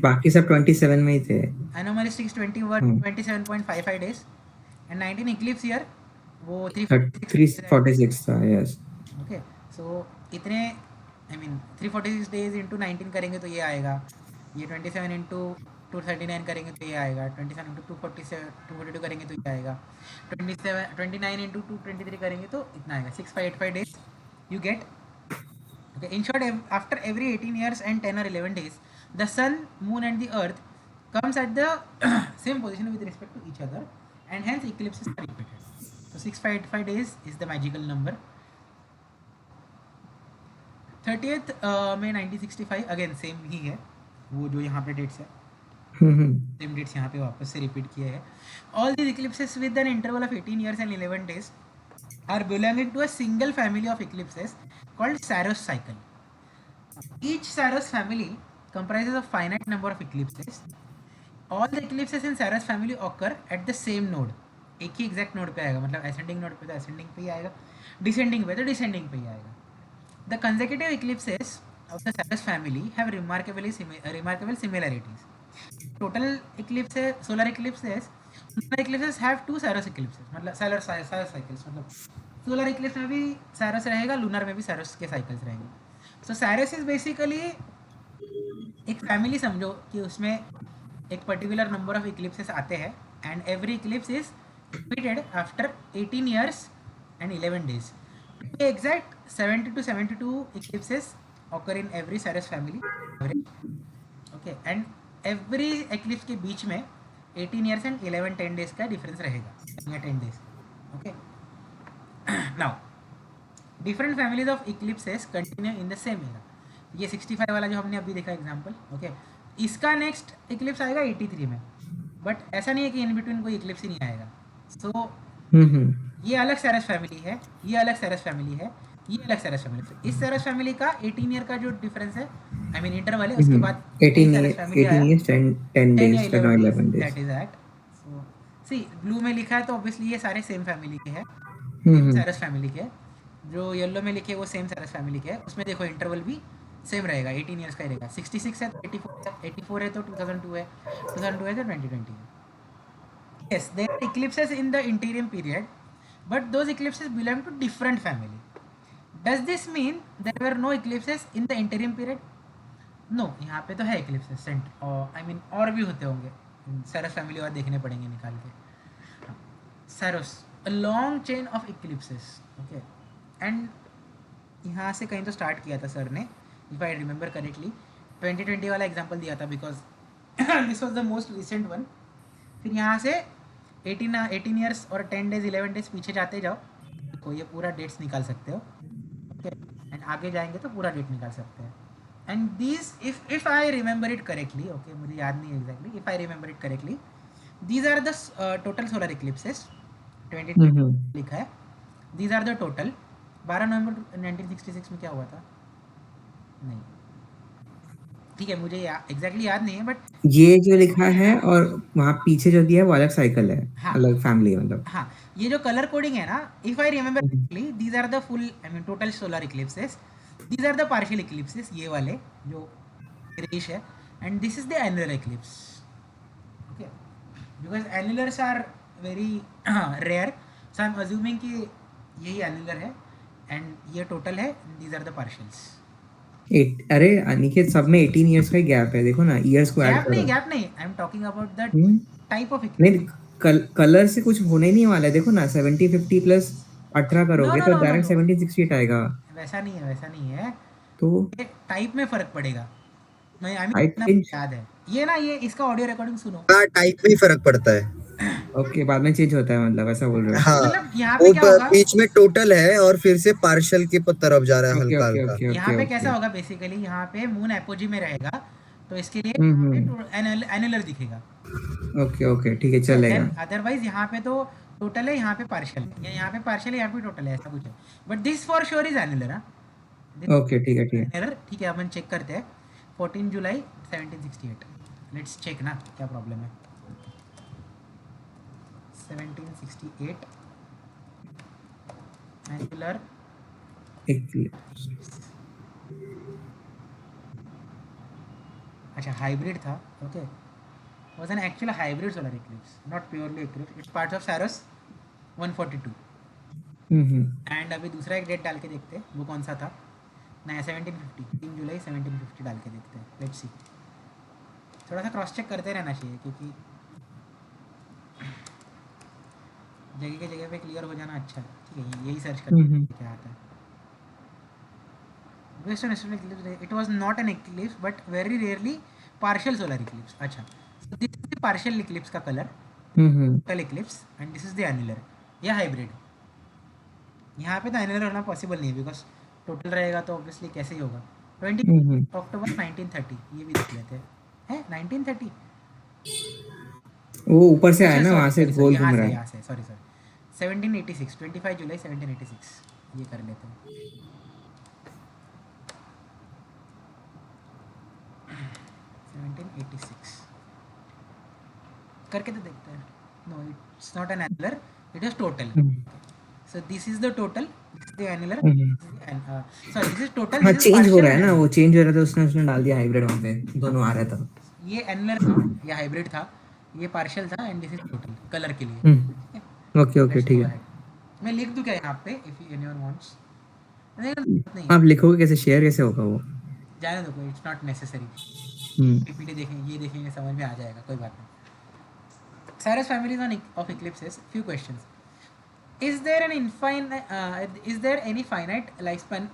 बाकी सब 27 में ही थे. Anomalistic is 27.55 days and 19 eclipse year वो 346 था. Yes okay. सो इतने आई मीन 346 days into 19 करेंगे तो ये आएगा. ये 27 into 239 करेंगे तो ये आएगा, 27 इंटू 242 करेंगे तो ये आएगा, 29 इंटू 223 करेंगे तो इतना आएगा, 6585 days you get. Okay, in short, after every 18 years and 10 or 11 days, the sun, moon and the earth comes at the same position with respect to each other, and hence eclipses are repeated. So 6585 days is the magical number. 30th May 1965 again same ही है, वो जो यहाँ पे dates है same dates यहाँ पे वापस से रिपीट किए हैं. All these इक्लिप्सेस with an interval of 18 years and 11 days are belonging to a single family of eclipses called Saros cycle. Each Saros family comprises a finite number of eclipses. All the eclipses in Saros family occur at the same node. एक ही exact node पे आएगा, मतलब ascending node पे तो ascending पे ही आएगा, descending पे तो डिसेंडिंग पे ही आएगा. The consecutive eclipses of the Saros family have remarkable similarities. Total eclipses, solar eclipses have two Saros eclipses, मतलब Saros cycles, मतलब सोलर इक्लिप्स में भी Saros रहेगा, लूनर में भी Saros के साइकिल्स रहेंगे. सो Saros इज बेसिकली एक फैमिली समझो कि उसमें एक पर्टिकुलर नंबर ऑफ इक्लिप्सेस आते हैं, and every Eclipse is repeated after 18 years and 11 days. Exact 70 to 72 eclipses occur in every Saros family. Okay, and every eclipse के बीच में 18 years and 10 days का डिफरेंस रहेगा, या 10 days. Okay. Now, different families of eclipses continue in the same era. ये 65 वाला जो हमने अभी देखा एग्जाम्पल, ओके, इसका नेक्स्ट इक्लिप्स आएगा 83 में, बट ऐसा नहीं है कि इन बिटवीन कोई इक्लिप्स ही नहीं आएगा. सो ये अलग Saros फैमिली है, ये अलग Saros फैमिली है, ये अलग Saros फैमिली. तो इस Saros फैमिली का 18 ईयर का जो डिफरेंस है, आई मीन इंटरवल है, उसके बाद 18 Saros फैमिली आया, 18 years 10 10 या days 11 11 days, days. That is that. So see blue में लिखा है तो ऑब्वियसली ये सारे सेम फैमिली के हैं, Saros फैमिली के. जो येलो में लिखे वो सेम Saros फैमिली के है, उसमें देखो इंटरवल भी सेम रहेगा, 18 ईयर्स का ही रहेगा. 66 है तो 84 है तो 2002 है, 2002 है तो 2020 है. Yes, there are eclipses in the interim period, but those eclipses belong to different family. Does this mean there were no eclipses in the interim period? No, यहाँ पे तो है eclipses सेंट, और आई मीन और भी होते होंगे, Saros family और देखने पड़ेंगे निकाल के. Saros, a long chain of eclipses, okay, and यहाँ से कहीं तो स्टार्ट किया था सर ने, इफ आई रिमेंबर करेक्टली 2020 वाला एग्जांपल दिया था, because this was the most recent one. फिर यहाँ से 18 years और 10 days 11 days पीछे जाते जाओ, देखो ये पूरा डेट्स निकाल सकते हो, ओके, एंड आगे जाएंगे तो पूरा डेट निकाल सकते हैं. And these if I remember it correctly, okay, मुझे याद नहीं exactly, if I remember it correctly, these are the total solar eclipses 2020 लिखा है. These are the total. 12 नवंबर 1966 में क्या हुआ था, नहीं, ठीक है, मुझे एग्जैक्टली याद नहीं है, बट ये जो लिखा है और वहाँ पीछे जो दिया है वो अलग साइकिल है, हाँ, अलग फैमिली है मतलब. हाँ, ये जो कलर कोडिंग है ना, if I remember correctly, these are the full, I mean total solar eclipses, these are the partial eclipses, ये वाले जो ग्रेइश है, and this is the annular eclipse. Okay, because annulars are very rare, so I am assuming कि यही annular है, and ये total है, these are the पार्शियल्स. अरे अनिकेत, सब में 18 years का ही गैप है, देखो ना, इयर्स को ऐड गैप करो. नहीं, I am talking about the type of नहीं, कलर से कुछ होने ही नहीं वाला है, देखो ना, 70 50 प्लस 18 करोगे तो डायरेक्ट 70 68 आएगा. वैसा नहीं है, तो टाइप में फर्क पड़ेगा. मैं आई Type मीन change? याद है ये ना, ये इसका ऑडियो रिकॉर्डिंग सुनो. हाँ, टाइप में ही फर्क पड़ता है. ओके, बाद में चेंज होता है, मतलब ऐसा बोल रहे हो. हाँ, मतलब यहाँ पे क्या वो होगा, बीच में टोटल है और फिर से पार्शियल की तरफ जा रहा है ओके हल्का ओके हल्का. ओके यहाँ ओके पे कैसा होगा, बेसिकली यहाँ पे मून एपोजी में रहेगा, तो इसके लिए एनुलर दिखेगा. ओके ओके, ठीक है, चलेगा. अदरवाइज यहाँ पे तो टोटल है, यहाँ पे पार्शियल है, या यहाँ पे पार्शियल है, यहाँ पे टोटल है, ऐसा कुछ है. But this for sure is annular. Okay, ठीक है, ठीक है. एरर, ठीक है, अपन चेक करते हैं. 14 जुलाई 1768, लेट्स चेक ना क्या प्रॉब्लम है. 1768 एनुलर अच्छा हाइब्रिड था. Okay, was an actual hybrid solar eclipse, not purely eclipse. It's part of Saros 142. And अभी दूसरा एक डेट डाल के देखते हैं, वो कौन सा था, नया 1750, 3 जुलाई 1750 डाल के देखते हैं. Let's see. थोड़ा सा क्रॉस चेक करते रहना चाहिए, क्योंकि जगह के जगह पे क्लियर हो जाना अच्छा है। ठीक है, यही सर्च करते हैं क्या आता है। Based on astronomical eclipse, it was not an eclipse but very rarely partial solar eclipse. अच्छा, so this is the partial eclipse का colour, total eclipse, and this is the annular या हाइब्रिड। यहाँ पे तो एनुलर होना possible नहीं है, because total रहेगा तो ऑब्वियसली कैसे ही होगा। 20 अक्टूबर 1930, ये भी देख लेते हैं 1930। वो ऊपर से आया अच्छा ना, वहां से गोल घूम रहा है। यहाँ से सॉरी 1786, 25 जुलाई 1786, ये कर लेते हैं। 1786 करके तो देखते हैं। No, it's not an annular, it is total. So this is the total, this is the annular, and sorry, this is total, हाँ this is चेंज हो partial रहा है and ना, annular। वो चेंज हो रहा था, उसने उसने डाल दिया हाइब्रिड वहाँ पे, दोनों आ रहा था। ये एनुलर था या हाइब्रिड था, ये पार्शियल था, and this is total colour के लिए। ओके ओके ठीक है। मैं लिख दूं क्या यहाँ पे, इफ एनीवन वांट्स? नहीं, आप लिखोगे कैसे, शेयर कैसे होगा वो? जाने दो, इट्स नॉट नेसेसरी। पीपीटी देखेंगे, ये देखेंगे, समझ में आ जाएगा, कोई बात नहीं। Cyrus families on off इक्लिप्सेस, few questions. Is there any finite lifespan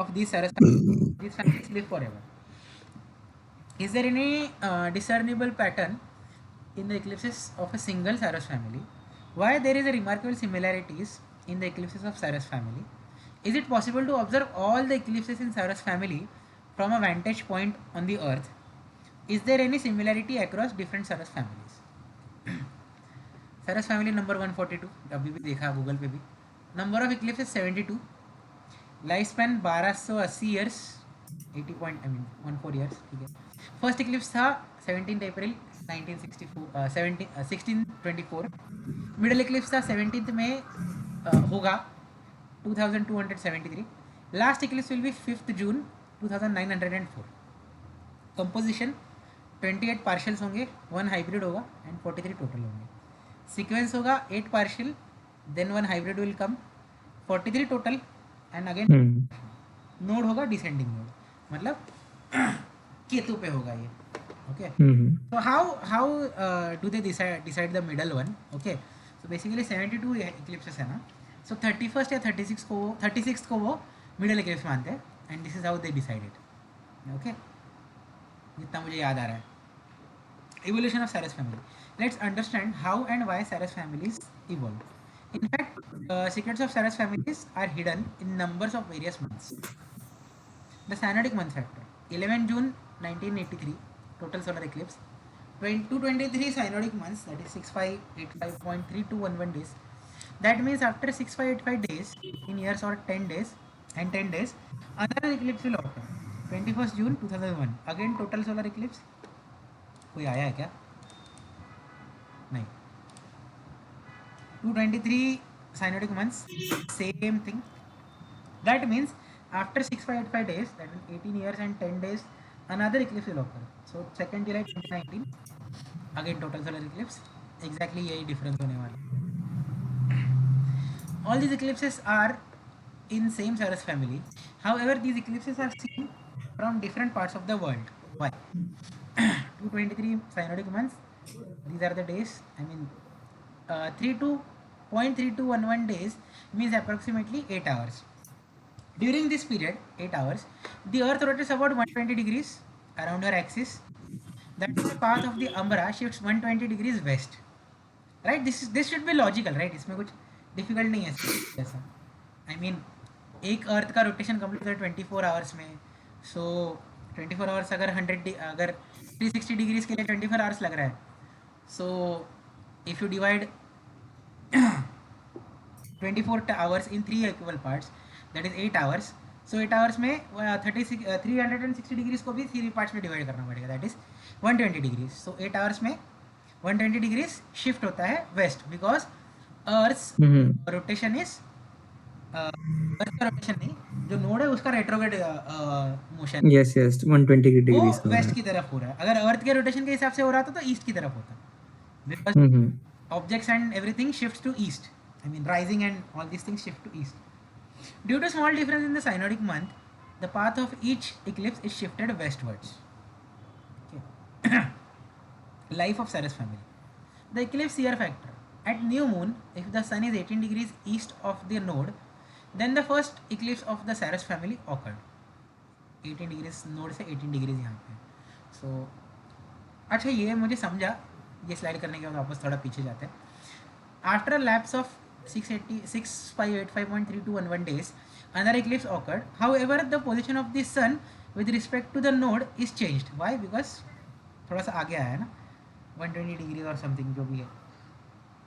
of these Saras families? These families live forever. Is there any discernible pattern in the eclipses of a single Saras family? Why there is a remarkable similarities in the eclipses of Saras family? Is it possible to observe all the eclipses in Saras family from a vantage point on the Earth? Is there any similarity across different Saras families? सारस family number 142, अभी भी देखा Google पे भी। Number of इक्लिप्सेस 72, life span 1280 years, 14 years. ठीक है, first Eclipse था 17 अप्रैल 1624। Middle Eclipse था 17 में होगा 2273। Last Eclipse will be 5 June 2904। Composition 28 पार्शियल्स होंगे, 1 हाइब्रिड होगा, एंड 43 टोटल होंगे। सीक्वेंस होगा 8 partial, then 1 hybrid will come, 43 total, and again node होगा डिसेंडिंग नोड, मतलब केतु पे होगा ये। Okay, so how do they decide the middle one? Okay, so basically 72 eclipses है ना, so 31st या 36th को वो मिडल इक्लिप्स मानते हैं, and this is how they decided. Okay, जितना मुझे याद आ रहा है। Evolution of Saras family. Let's understand how and why Saras families evolved. In fact, secrets of Saras families are hidden in numbers of various months. The synodic month factor: 11 June 1983, total solar eclipse. 223 synodic months, that is 6585.3211 days. That means after 6585 days, in years or 10 days, and 10 days, another eclipse will occur. 21st June 2001, again total solar eclipse. कोई आया है क्या? नहीं। 223 synodic months, same thing. That means after 6585 days, that means 18 years and 10 days, another eclipse will occur. So 2nd July 2019, again total solar eclipse. Exactly यही difference होने वाला। All these eclipses are in same Saras family. However, these eclipses are seen from different parts of the world. Why? 223 synodic months, these are the days. I mean, 32.3211 days means approximately 8 hours. During this period, 8 hours, the earth rotates about 120 degrees around her axis. That is, the path of the umbra shifts 120 degrees west. Right, this should be logical, right? इसमें कुछ difficult नहीं है ऐसा। I mean, एक अर्थ का rotation complete होता है 24 hours में, सो 24 आवर्स अगर 360 डिग्रीज के लिए 24 आवर्स लग रहा है, so if you divide 24 hours in 3 equal parts, that is 8 hours. So 8 hours में 360 डिग्रीज को भी 3 पार्ट्स में डिवाइड करना पड़ेगा, that is 120 degrees. So 8 hours में 120 डिग्रीज शिफ्ट होता है west, because earth rotation is earth का रोटेशन नहीं, जो नोड है उसका retrograde motion, yes yes 120 degrees वो वेस्ट की तरफ हो रहा है। अगर अर्थ के रोटेशन के हिसाब से हो रहा था तो ईस्ट की तरफ होता, because objects and everything shifts to east. I mean rising and all this things shift to east. Due to small difference in the synodic month, the path of each eclipse is shifted westwards. Life of Saras family. The eclipse year factor. At new moon, if the sun is 18 degrees east of the node, then the first eclipse of the Saras family occurred. 18 degrees node से 18 degrees यहाँ पे. सो अच्छा ये मुझे समझा. ये slide करने के बाद वापस थोड़ा पीछे जाते हैं. After a lapse of 6585.3211 days, another eclipse occurred. However, the position of the sun with respect to the node is changed. Why? Because थोड़ा सा आगे आया है ना, 120 डिग्री और समथिंग जो भी है.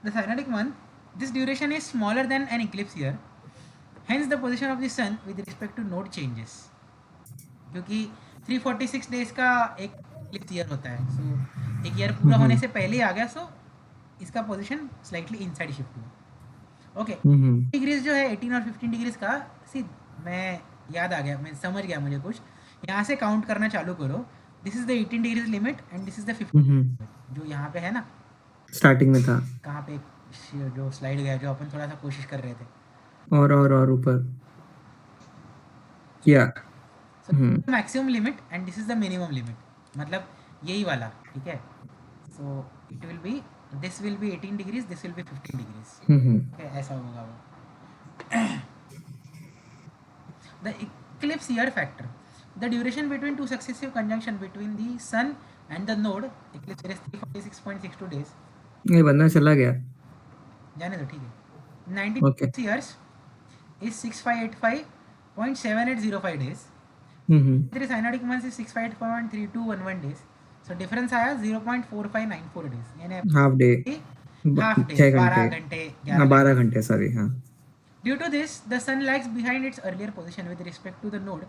The synodic month, this duration is smaller than an eclipse year. Hence, the position of the sun with respect to node changes. क्योंकि 346 डेज का एक eclipse year होता है. सो एक ईयर पूरा होने से पहले ही आ गया. सो इसका पोजीशन स्लाइटली इनसाइड शिफ्ट हुआ. ओके, डिग्रीज जो है 18 और 15 डिग्रीज का, सी मैं याद आ गया, मैं समझ गया मुझे कुछ. यहाँ से काउंट करना चालू करो. This is the 18 degrees limit and this is the 15 जो यहाँ पे है ना, स्टार्टिंग में था. कहाँ पे जो स्लाइड गया जो अपन थोड़ा सा कोशिश कर रहे थे. और ऊपर या maximum limit and this is the minimum limit. मतलब यही वाला, ठीक है. So it will B, this will B 18 degrees, this will B 15 degrees. ऐसा होगा वो. The eclipse year factor. The duration between two successive conjunction between the sun and the node, eclipse year is 346.62 days. ये बंदा चला गया. जाने दो, ठीक है. 96 years is 6585.7805 days. Three synodic months is 658.3211 days. So difference आया 0.4594 days. यानी हाफ डे, हाफ डे, 12 घंटे, 12 घंटे सॉरी. हाँ. Due to this, the sun lags behind its earlier position with respect to the node.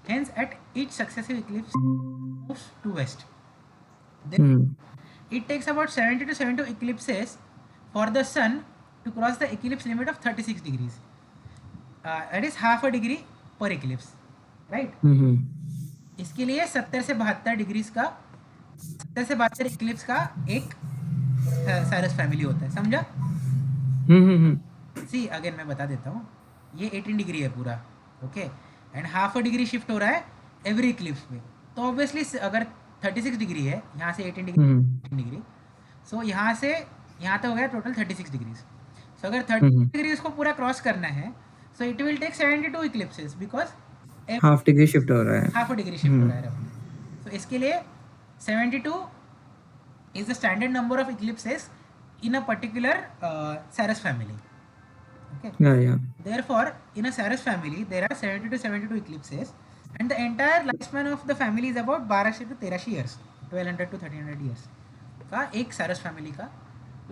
Hence, at each successive eclipse, moves to west. Then, it takes about 70 to 72 eclipses for the sun to cross the eclipse limit of 36 degrees. That is half a degree per eclipse, right? इसके लिए 70 से 72 degrees का, 70 से 72 Eclipse का एक Cyrus family होता है. समझा? सी अगेन मैं बता देता हूँ. ये 18 डिग्री है पूरा, okay, and half a degree shift हो रहा है एवरी इक्लिप्स में. तो ऑब्वियसली अगर 36 डिग्री है, यहाँ से 18 डिग्री, सो यहाँ से यहाँ तक हो गया टोटल 36 डिग्रीज. सो अगर 30 डिग्रीज को पूरा क्रॉस करना है, so it will take 72 eclipses because half degree shift हो रहा है. हाफ अ डिग्री शिफ्ट हो रहा है. सो इसके लिए 72 is the standard number of इक्लिप्सेस in a particular Saras family. Okay. Yeah. Therefore, in a Saras family, there are 70 to 72 eclipses, and the entire lifespan of the family is about 12 to 13 years, 1200 to 1300 years. का एक Saras family का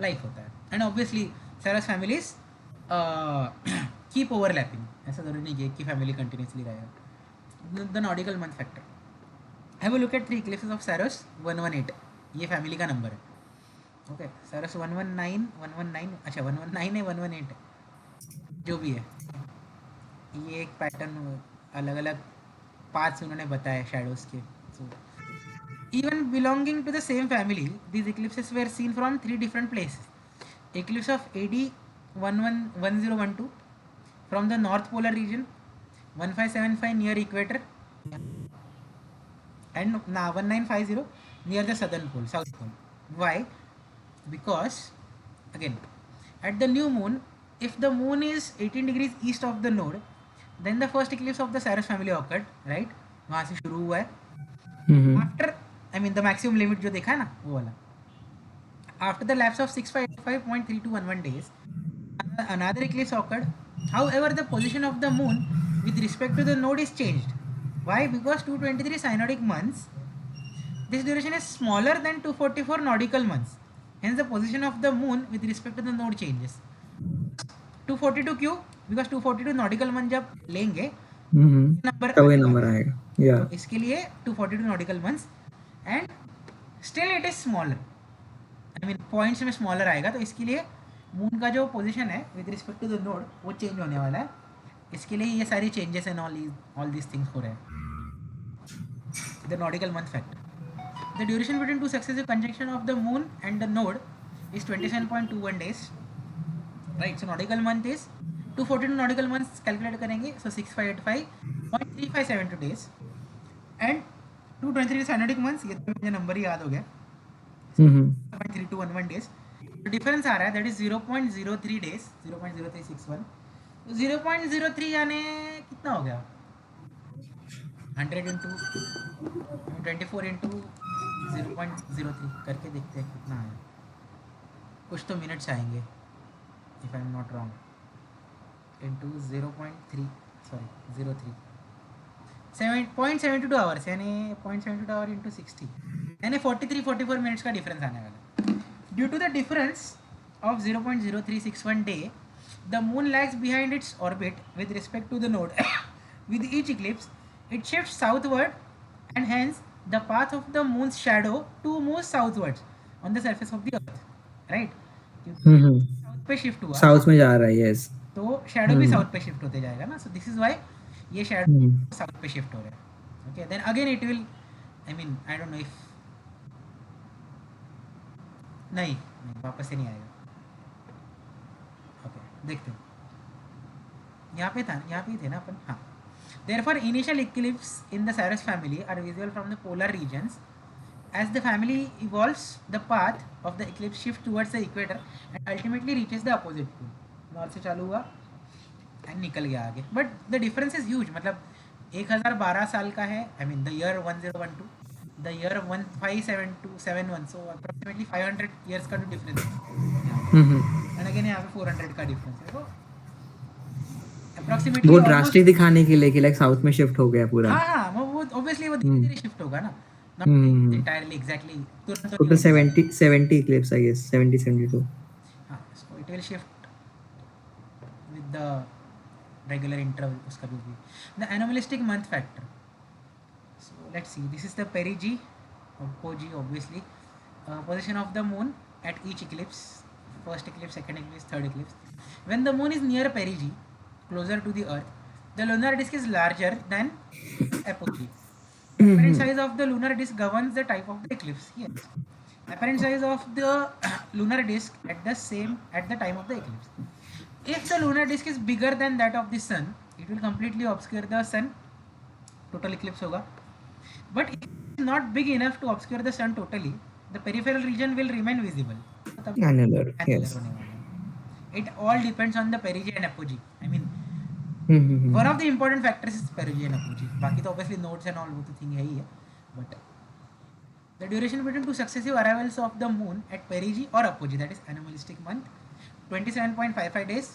life होता है. And obviously, Saras families keep overlapping. ऐसा जरूरी नहीं कि एक की family continuously रहेगा. The nautical month factor. Have a look at 3 eclipses of Saras 118. ये family का number है. ओके, सरस 119, अच्छा 119 है, 118 है, जो भी है. ये एक पैटर्न अलग अलग पार्ट्स उन्होंने बताए शैडोज के. So even belonging to the same family, these eclipses were seen from 3 different places. Eclipse of AD 1012 from the north polar region, 1575 near equator, and 1950 near the southern pole, south pole. Why? Because again, at the new moon, if the moon is 18 degrees east of the node, then the first eclipse of the Saras family occurred, right? वहाँ से शुरू हुआ है. After, I mean the maximum limit जो देखा है ना वो वाला. After the lapse of 6585.3211 days, another eclipse occurred. However, the position of the moon with respect to the node is changed. Why? Because 223 synodic months, this duration is smaller than 244 nautical months. Hence the position of the moon with respect to the node changes. 242 क्यों? Because 242 nautical month जब लेंगे number आएगा. Yeah. तो इसके लिए 242 nautical months and still it is smaller. I mean points में smaller आएगा. तो इसके लिए moon का जो position है with respect to the node वो change होने वाला है. इसके लिए ये सारी changes and all these things हो रहे हैं. The nautical month factor. The duration between two successive conjunction of the moon and the node is 27.21 days. Right, so nautical month is 242 nautical months calculate करेंगे, so 6585.3572 days and 223 synodic months, ये तो मुझे number ही याद हो गया, 0.3211 days. तो difference आ रहा है दैट इज 0.03 डेज, 0.0361. तो 0.03 यानी कितना हो गया, 100 इंटू 24 इंटू 0.03 करके देखते हैं कितना आया. कुछ तो मिनट्स आएंगे if I am not wrong, into 0.3 sorry 03 7.72 hours यानी 0.72 आवर इंटू 60 यानी 44 मिनट्स का डिफरेंस आने वाला है. Due to the difference of 0.0361 day, the moon lags behind its orbit with respect to the node. With each eclipse it shifts southward and hence the path of the moon's shadow to move southwards on the surface of the earth, right? South पे shift हुआ, south में जा रहा है, yes. तो shadow भी south पे shift होते जाएगा ना. सो दिस इज व्हाई ये शैडो साउथ पे शिफ्ट हो रहा है. Okay, then again it will, I mean I don't know if नहीं वापस से नहीं आएगा. ओके देखते हैं, यहाँ पे ही थे ना अपन. हाँ, therefore initial eclipses in the Saros family are visible from the polar regions. As the family evolves, the path of the eclipse shifts towards the equator and ultimately reaches the opposite pole. North से चालू हुआ and निकल गया आगे. But the difference is huge. मतलब 1012 साल का है, I mean the year 1012, the year 157271, so approximately 500 years का जो डिफरेंस है. एंड अगेन यहाँ पे 400 का डिफरेंस है. तो अप्रोक्सीमेटली वो ड्रास्टिक दिखाने के लिए कि लाइक साउथ में शिफ्ट हो गया पूरा. हाँ वो ऑब्वियसली वो धीरे-धीरे शिफ्ट होगा ना, नॉट एंटायरली एग्जैक्टली तुरंत. Total 70 eclipse I guess, 72. हाँ, so it will shift with the regular interval उसका भी. The anomalistic month factor. So let's see, this is the perigee apogee obviously, position of the moon at each eclipse, first eclipse, second eclipse, third eclipse. When the moon is near perigee, closer to the earth, the lunar disk is larger than apogee. Apparent size of the lunar disk governs the type of the eclipse. Yes, apparent size of the lunar disk at the time of the eclipse. If the lunar disk is bigger than that of the sun, it will completely obscure the sun. Total eclipse होगा. But if it is not big enough to obscure the sun totally, the peripheral region will remain visible. Annular, yes. It all depends on the perigee and apogee. I mean, one of the important factors is perigee and apogee. बाकी तो obviously nodes and all वो तो thing है ही है. But the duration between two successive arrivals of the moon at perigee or apogee, that is anomalistic month, 27.55 days.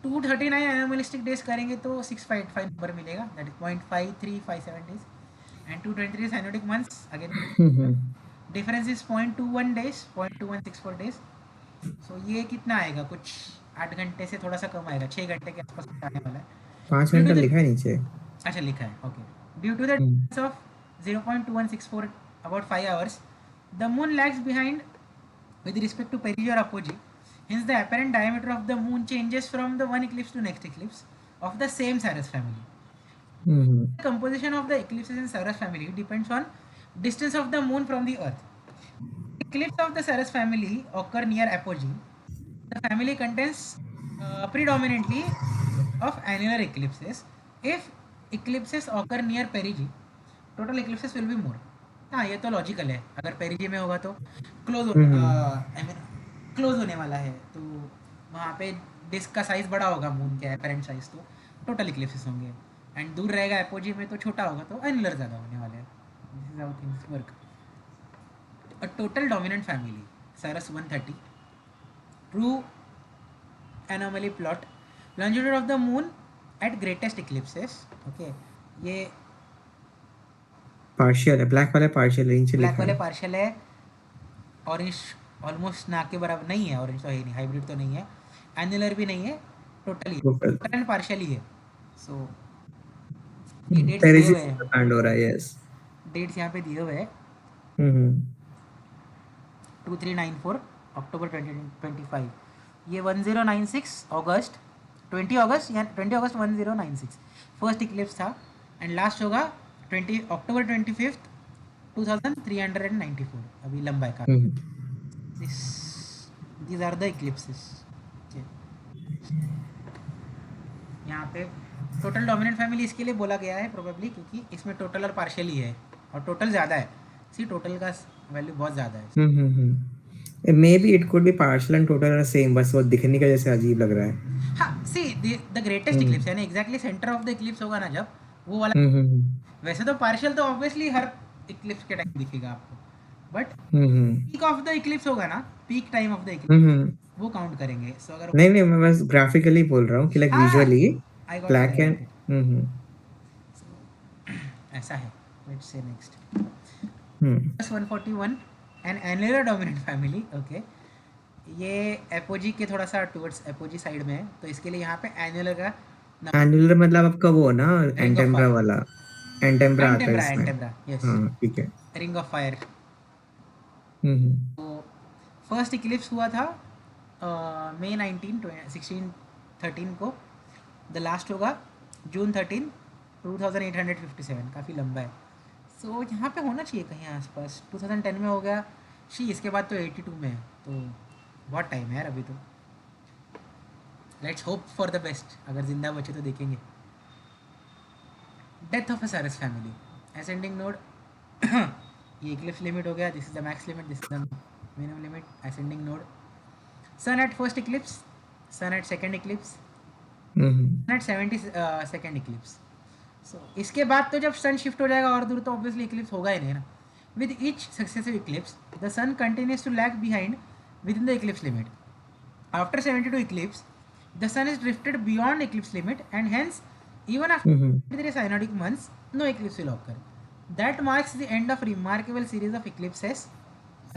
239 anomalistic days करेंगे तो 655 number मिलेगा, that is 0.5357 days. And 223 synodic months, again difference is 0.21 days, 0.2164 days. So ये कितना आएगा, कुछ 8 घंटे से थोड़ा सा कम आएगा, 6 घंटे के आसपास आने वाला है. 5 घंटा लिखा है नीचे. अच्छा लिखा है, okay. Due to the difference of 0.2164 about 5 hours, the moon lags behind with respect to perigee or apogee. Hence the apparent diameter of the moon changes from the one eclipse to next eclipse of the same Saros family. The composition of the eclipses in Saros family depends on distance of the moon from the earth. Eclipse of the Saros family occur near apogee. The family contains predominantly of annular eclipses. If eclipses occur near perigee, total eclipses will be more. हाँ, ये तो logical है. अगर पेरिजी में होगा तो close होने वाला है, तो वहाँ पे डिस्क का साइज बड़ा होगा मून के एपरेंट साइज, तो टोटल इक्लिप्सेस होंगे. एंड दूर रहेगा एपोजी में तो छोटा होगा, तो एनुलर ज़्यादा होने वाले हैं. This is how things work. A total dominant family saros 130 true anomaly plot longitude of the moon at greatest eclipses. Okay, ये पार्शियल है, ब्लैक वाले पार्शियल है, नीचे ब्लैक लिखा वाले है. पार्शियल है, ऑरेंज ऑलमोस्ट ना के बराबर नहीं है, ऑरेंज तो है ही नहीं, हाइब्रिड तो नहीं है, एनुलर भी नहीं है, टोटली एंड पार्शियली है. सो ये डेट्स दिए हुए हैं, बैंड हो रहा है. यस, डेट्स यहाँ पे दिए हुए हैं. 2394 अक्टूबर 2025, ये 1096 अगस्त 20 अगस्त या 20 अगस्त 1096 फर्स्ट इक्लिप्स था. एंड लास्ट होगा 20 अक्टूबर 25 2394. अभी लंबा है काफी. These are the eclipses. Okay. यहाँ पे टोटल डोमिनेंट फैमिली इसके लिए बोला गया है प्रोबेबली क्योंकि इसमें टोटल और पार्शियल ही है, और टोटल ज़्यादा है. सी टोटल का वैल्यू बहुत ज़्यादा है. Maybe it could be partial and total are same, बस वो दिखने का जैसे अजीब लग रहा है. हाँ, see the greatest hmm. Eclipse यानी exactly centre of the eclipse होगा ना जब, वो वाला. हम्म. वैसे तो पार्शियल तो ऑब्वियसली हर इक्लिप्स के टाइम दिखेगा आपको, but hmm. Peak of the eclipse होगा ना, peak time of the eclipse, hmm. वो काउंट करेंगे. सो अगर नहीं नहीं, मैं बस ग्राफिकली बोल रहा हूँ कि लाइक हाँ, visually I got it, black end. ऐसा है. Let's say next hmm. 141 an annular dominant family. Okay, ये एपोजी के थोड़ा सा टुवर्ड्स एपोजी साइड में है, तो इसके लिए यहाँ पे एनुलर का एनुलर मतलब आपका वो ना रिंग ऑफ एंटेम्ब्रा फायर. वाला. एंटेम्ब्रा आता है एंटेब्रा, इसमें. एंटेब्रा, यस, हाँ ठीक है. Ring of fire. हम्म. तो फर्स्ट इक्लिप्स हुआ था मई 1613 को. द लास्ट होगा जून 13, 2857. काफ़ी लंबा है. सो यहाँ पे होना चाहिए कहीं आसपास. 2010 में हो गया शी, इसके बाद तो 82 में है, तो बहुत टाइम है यार अभी तो. Let's hope for the best, अगर जिंदा बचे तो देखेंगे. Death of a saros family. Ascending node. ये इक्लिप्स लिमिट हो गया. This is the max limit, this is the minimum limit. Ascending node. Sun at first eclipse, sun at second eclipse, sun at 72nd eclipse. So इसके बाद तो जब सन shift हो जाएगा और दूर, तो ऑब्वियसली इक्लिप्स होगा ही नहीं ना. With each successive eclipse the sun continues to lag behind within the eclipse limit. After 72 eclipse the sun is drifted beyond eclipse limit, and hence even after there is synodic months no eclipse will occur. That marks the end of remarkable series of eclipses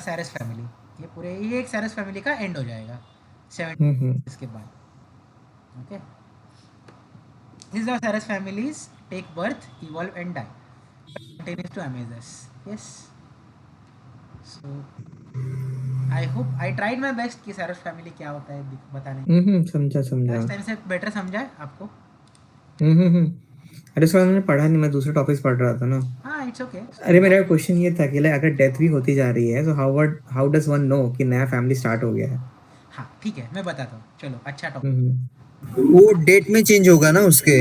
Saras family. ये पूरे ये एक Saras family का and हो जाएगा 70 इसके बाद. Okay, this is how Saras families take birth, evolve and die, continues to amaze us. Yes, so I hope I tried my best कि Saras family क्या होता है बताने. समझा समझा. लास्ट टाइम से बेटर समझा है आपको. अरे उसका मैंने पढ़ा नहीं, मैं दूसरे टॉपिक्स पढ़ रहा था ना. हाँ, इट्स ओके. अरे मेरा क्वेश्चन ये था कि लाइक अगर डेथ भी होती जा रही है तो हाउ डज वन नो कि नया फैमिली स्टार्ट हो गया है. हाँ ठीक है, मैं बताता हूँ. चलो, अच्छा टॉपिक. वो डेट में चेंज होगा ना उसके.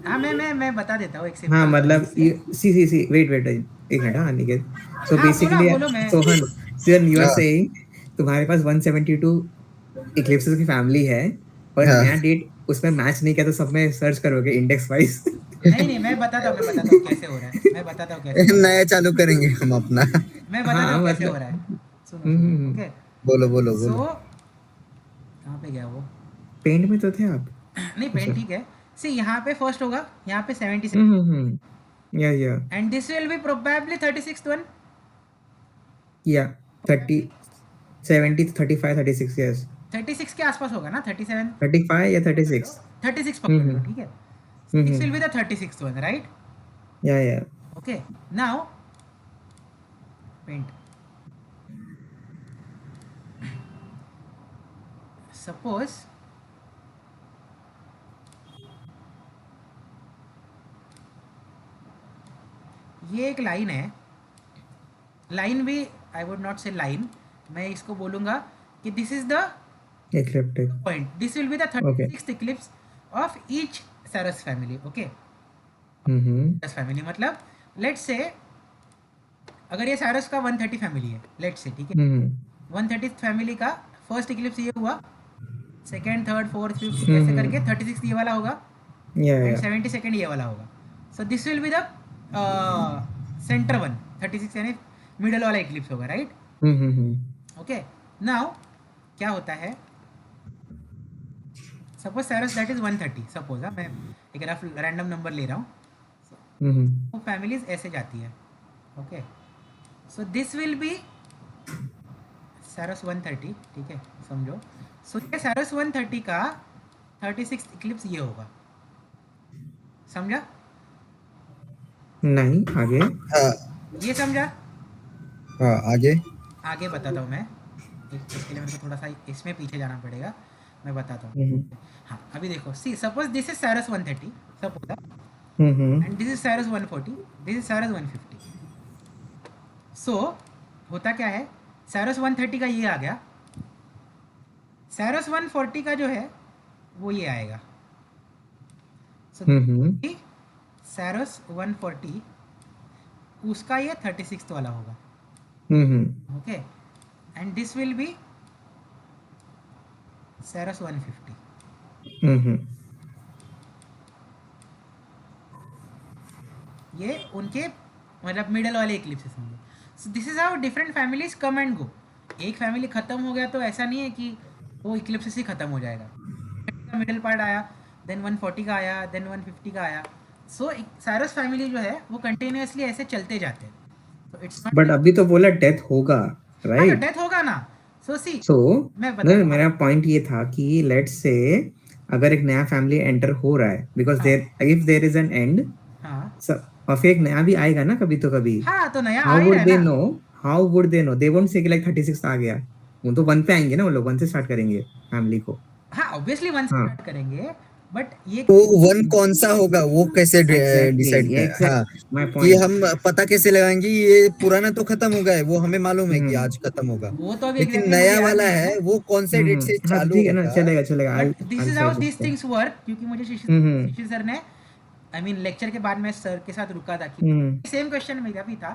हाँ, मैं बता देता हूँ एक से. हाँ मतलब सी वेट एक मिनट. हाँ निकेत. सो हाँ, बेसिकली बोलो मैं. सोहन यू आर सेइंग तुम्हारे पास 172 इक्लिप्सेस की फैमिली है और हाँ. नया डेट उसमें मैच नहीं किया तो सब में सर्च करोगे इंडेक्स वाइज. नहीं, मैं बताता हूँ कैसे हो रहा है. मैं बताता हूँ कैसे. नया चालू करेंगे हम अपना. मैं बताता हाँ हूँ कैसे मतलब हो रहा है. सुनो. ओके, बोलो बोलो सो बोलो. कहाँ पे गया वो. पेंट में तो थे आप. नहीं, पेन ठीक है. सी यहाँ पे फर्स्ट होगा, यहाँ पे 76, या and this will B probably 36th one. 30 70 35 36 yes. 36 के आसपास होगा ना. 37, 35 या 36. 36 पकड़ लो. ठीक है, this will be the 36th one, right. या Okay, now paint. Suppose ये एक लाइन है. लाइन भी आई वुड नॉट से लाइन, मैं इसको बोलूंगा कि this is the ecliptic point. This will be the 36th Eclipse of each सारस फैमिली. ओके, सारस फैमिली मतलब लेट्स से अगर ये सारस का 130 फैमिली है, लेट्स से, ठीक है. 130 फैमिली का फर्स्ट इक्लिप्स ये हुआ, सेकेंड, थर्ड, फोर्थ, फिफ्थ ऐसे करके 36 ये वाला होगा, एंड 72nd ये वाला होगा. So this will be the centre one. 36 यानी मिडल वाला इक्लिप्स होगा, राइट. ओके, नाउ क्या होता है. सपोज सारस दैट इज 130. सपोज मैं एक रफ रैंडम नंबर ले रहा हूँ. वो फैमिलीज ऐसे जाती है. Okay, so this will B सारस 130. ठीक है, समझो. सो ये सारस 130 का 36 इक्लिप्स ये होगा. समझा? नहीं आगे. हाँ. ये समझा? हाँ आगे. आगे बताता हूँ मैं. इसके लिए मेरे को थोड़ा सा इसमें पीछे जाना पड़ेगा. मैं बताता हूँ. हाँ, अभी देखो. सी सपोज दिस इज सारस 130. सपोज एंड दिस इज सारस 140. दिस इज सारस 150. सो होता क्या है, सारस 130 का ये आ गया, सारस 140 का जो है वो ये आएगा. सो सारस 140 उसका ये 36th वाला होगा. हम्म Okay, and this will be Saros 150. हम्म ये उनके मतलब मिडल वाले इक्लिप्सेस होंगे. सो this is how different families come and go. एक फैमिली खत्म हो गया तो ऐसा नहीं है कि वो इक्लिप्सेस ही खत्म हो जाएगा. मिडिल पार्ट आया, देन 140 का आया, देन 150 का आया. सो सारस फैमिली जो है वो कंटिन्यूसली ऐसे चलते जाते हैं. तो इट्स नॉट. बट अभी तो बोला डेथ होगा, हाँ तो राइट? डेथ होगा ना. सो सी सो मैं बताता हूँ. मेरा पॉइंट ये था कि लेट्स से अगर एक नया फैमिली एंटर हो रहा है, बिकॉज हाँ there if there is an end, हाँ और फिर एक नया भी आएगा ना कभी तो कभी, हाँ तो नया आ हाउ ही वुड रहा है दे ना. No? How would they know? They won't say कि लाइक 36 आ गया. वो तो 1 पे आएंगे ना, वो लोग 1 से स्टार्ट करेंगे फैमिली को. हाँ ऑब्वियसली वन से हाँ, स्टार्ट करेंगे. बट ये तो वन कौन सा होगा वो कैसे एग्जैक्टली डिसाइड कर, हाँ, एग्जैक्ट माय कि पॉइंट. हम पता कैसे लगाएंगे ये पुराना तो खत्म हो गया है, वो हमें मालूम है कि आज खत्म होगा, वो तो अभी हम्म लेकिन एग्जैक्टली मुझे नया याद वाला नहीं है. है वो कौन से डेट से हाँ चालू ठीक है ना, होगा। चलेगा चलेगा. I but this I is how suggest this that. Things work. क्योंकि मुझे हम्म शिशिर सर ने आई मीन लेक्चर के बाद मैं सर के साथ रुका था कि हम्म सेम क्वेश्चन मेरा भी था.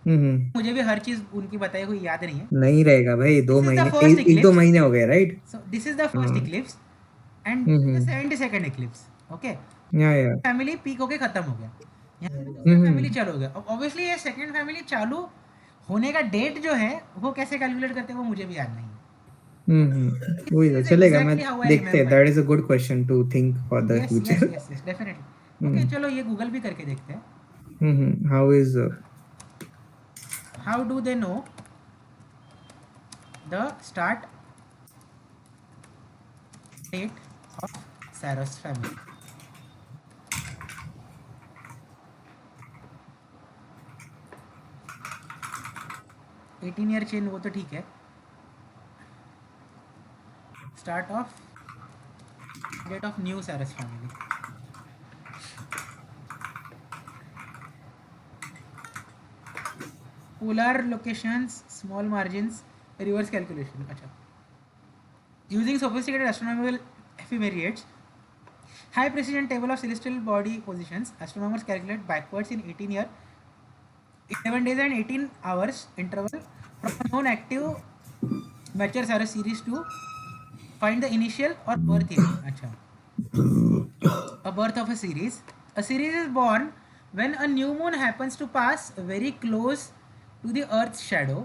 हम्म मुझे भी हर चीज़ उनकी बताई हुई याद नहीं है. नहीं रहेगा भाई, दिस इज द फर्स्ट एक दो इक्लिप्स. महीने हो गए, right? So this is the first हाँ. Eclipse and this is the hmm 72nd eclipse. Okay, या फैमिली पीक होके खत्म हो गया. यहाँ पे दूसरा फैमिली हम्म चालू हो गया. अब ऑब्वियसली ये सेकंड फैमिली चालू होने का डेट जो है वो कैसे कैलकुलेट करते हैं वो मुझे भी याद नहीं है. वही दिस तो इज चलेगा. मैं एग्जैक्टली हाउ आई देखते हैं. Remember. That is a good question to think for the yes yes future. Yes yes definitely. Okay चलो ये गूगल भी करके देखते हैं. How is how do they know the start date of saros family. Eighteen year chain वो तो ठीक है. Start of date of new saros family. Polar locations, small margins, reverse calculation. अच्छा. Using sophisticated astronomical ephemerate, high precision table of celestial body positions, astronomers calculate backwards in 18 year, 11 days and 18 hours interval from a known active mature Saros series to find the initial or birth year. Acha. A birth of a series. A series is born when a new moon happens to pass very close to the Earth's shadow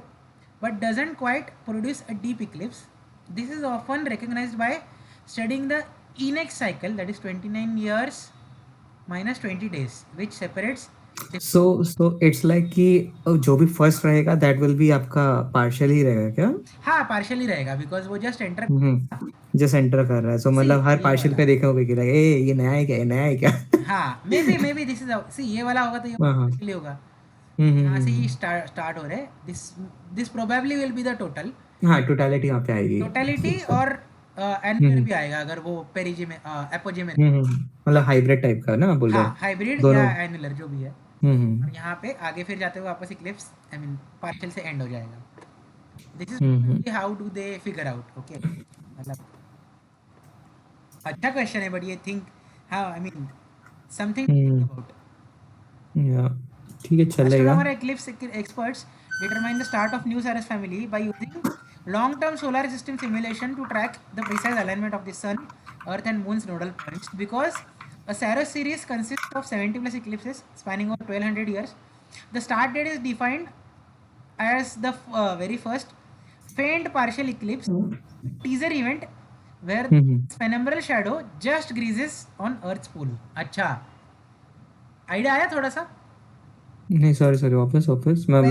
but doesn't quite produce a deep eclipse. This is often recognized by studying the Enex cycle, that is 29 years minus 20 days, which separates. So it's like कि जो भी first रहेगा that will be आपका partial ही रहेगा क्या? हाँ partially रहेगा because वो जस्ट एंटर. जस्ट एंटर कर रहा है, सो सी मतलब हर ये पार्शियल वाला. पे देखोगे कि लाइक ए ये नया है क्या, ये नया है क्या? हाँ maybe this is see ये वाला होगा तो ये हाँ हाँ. पार्शियली होगा. यहाँ से ही स्टार्ट हो रहे. This this probably will be the total. हाँ, टोटलिटी यहाँ पे आएगी. टोटलिटी और एनुलर भी आएगा अगर वो पेरिजे में एपोजे में. मतलब हाइब्रिड टाइप का ना आप बोल रहे हाँ हो? हाइब्रिड या दोनों. एनुलर जो भी है. और यहाँ पे आगे फिर जाते हुए वापस इक्लिप्स आई मीन पार्शियल से एंड हो जाएगा. This is how do they figure out. Okay मतलब अच्छा क्वेश्चन है बट ये थिंक हाँ आई मीन समथिंग अबाउट. या ठीक है, चलेगा. Astronomer eclipse experts determine the start of new Saros family by using long-term solar system simulation to track the precise alignment of the Sun, Earth, and Moon's nodal points. Because a Saros series consists of 70 plus eclipses spanning over 1200 years, the start date is defined as the very first faint partial eclipse, teaser event where the penumbral shadow just grazes on Earth's pole. अच्छा idea आया थोड़ा सा. नहीं sorry वापस वापस. मैं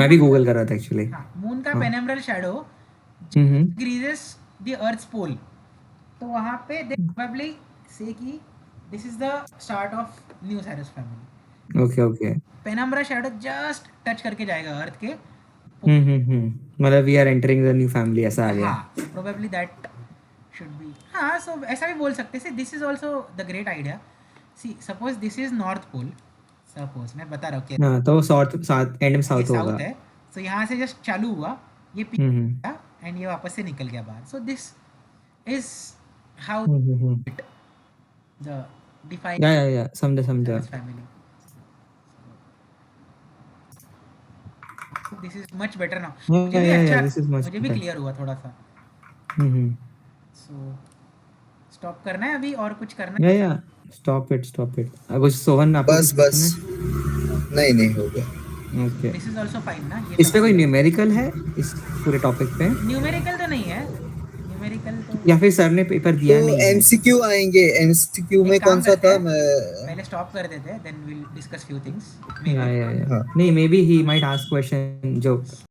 भी moon Google कर रहा था एक्चुअली. हाँ मून का penumbral shadow hmm grazes the earth's pole. तो वहाँ पे दे प्रोबेबली से कि this is the start of new saros family. Okay. Penumbra shadow just touch करके जाएगा अर्थ के. मतलब we are entering the new family, ऐसा आ गया. हाँ प्रोबेबली दैट शुड बी. हाँ सो ऐसा भी बोल सकते हैं. This is also the great idea. See suppose this is north pole. Suppose मैं बता रहा हूँ कि हाँ, तो साउथ साउथ एंड में साउथ होगा. साउथ है. सो यहाँ से जस्ट चालू हुआ ये पीक एंड ये वापस से निकल गया बाहर. सो this is how the define या समझा. Family. This is much better now. Yeah, मुझे भी yeah, अच्छा, this is much मुझे भी better. क्लियर हुआ थोड़ा सा. हम्म. सो स्टॉप करना है अभी और कुछ करना Yeah, yeah. Stop it, stop it. कुछ सोहन आपको बस कुछ बस पूछना नहीं हो गया. है? Okay. This is also fine ना. ये इस पे कोई न्यूमेरिकल है इस पूरे टॉपिक पे न्यूमेरिकल तो नहीं है. न्यूमेरिकल तो या फिर सर ने पेपर दिया तो नहीं है? एमसीक्यू आएंगे. एमसीक्यू में एक कौन काम सा करते था? हैं, मैं पहले स्टॉप कर देते हैं, then will discuss few things. या हाँ. नहीं, maybe he might ask question जो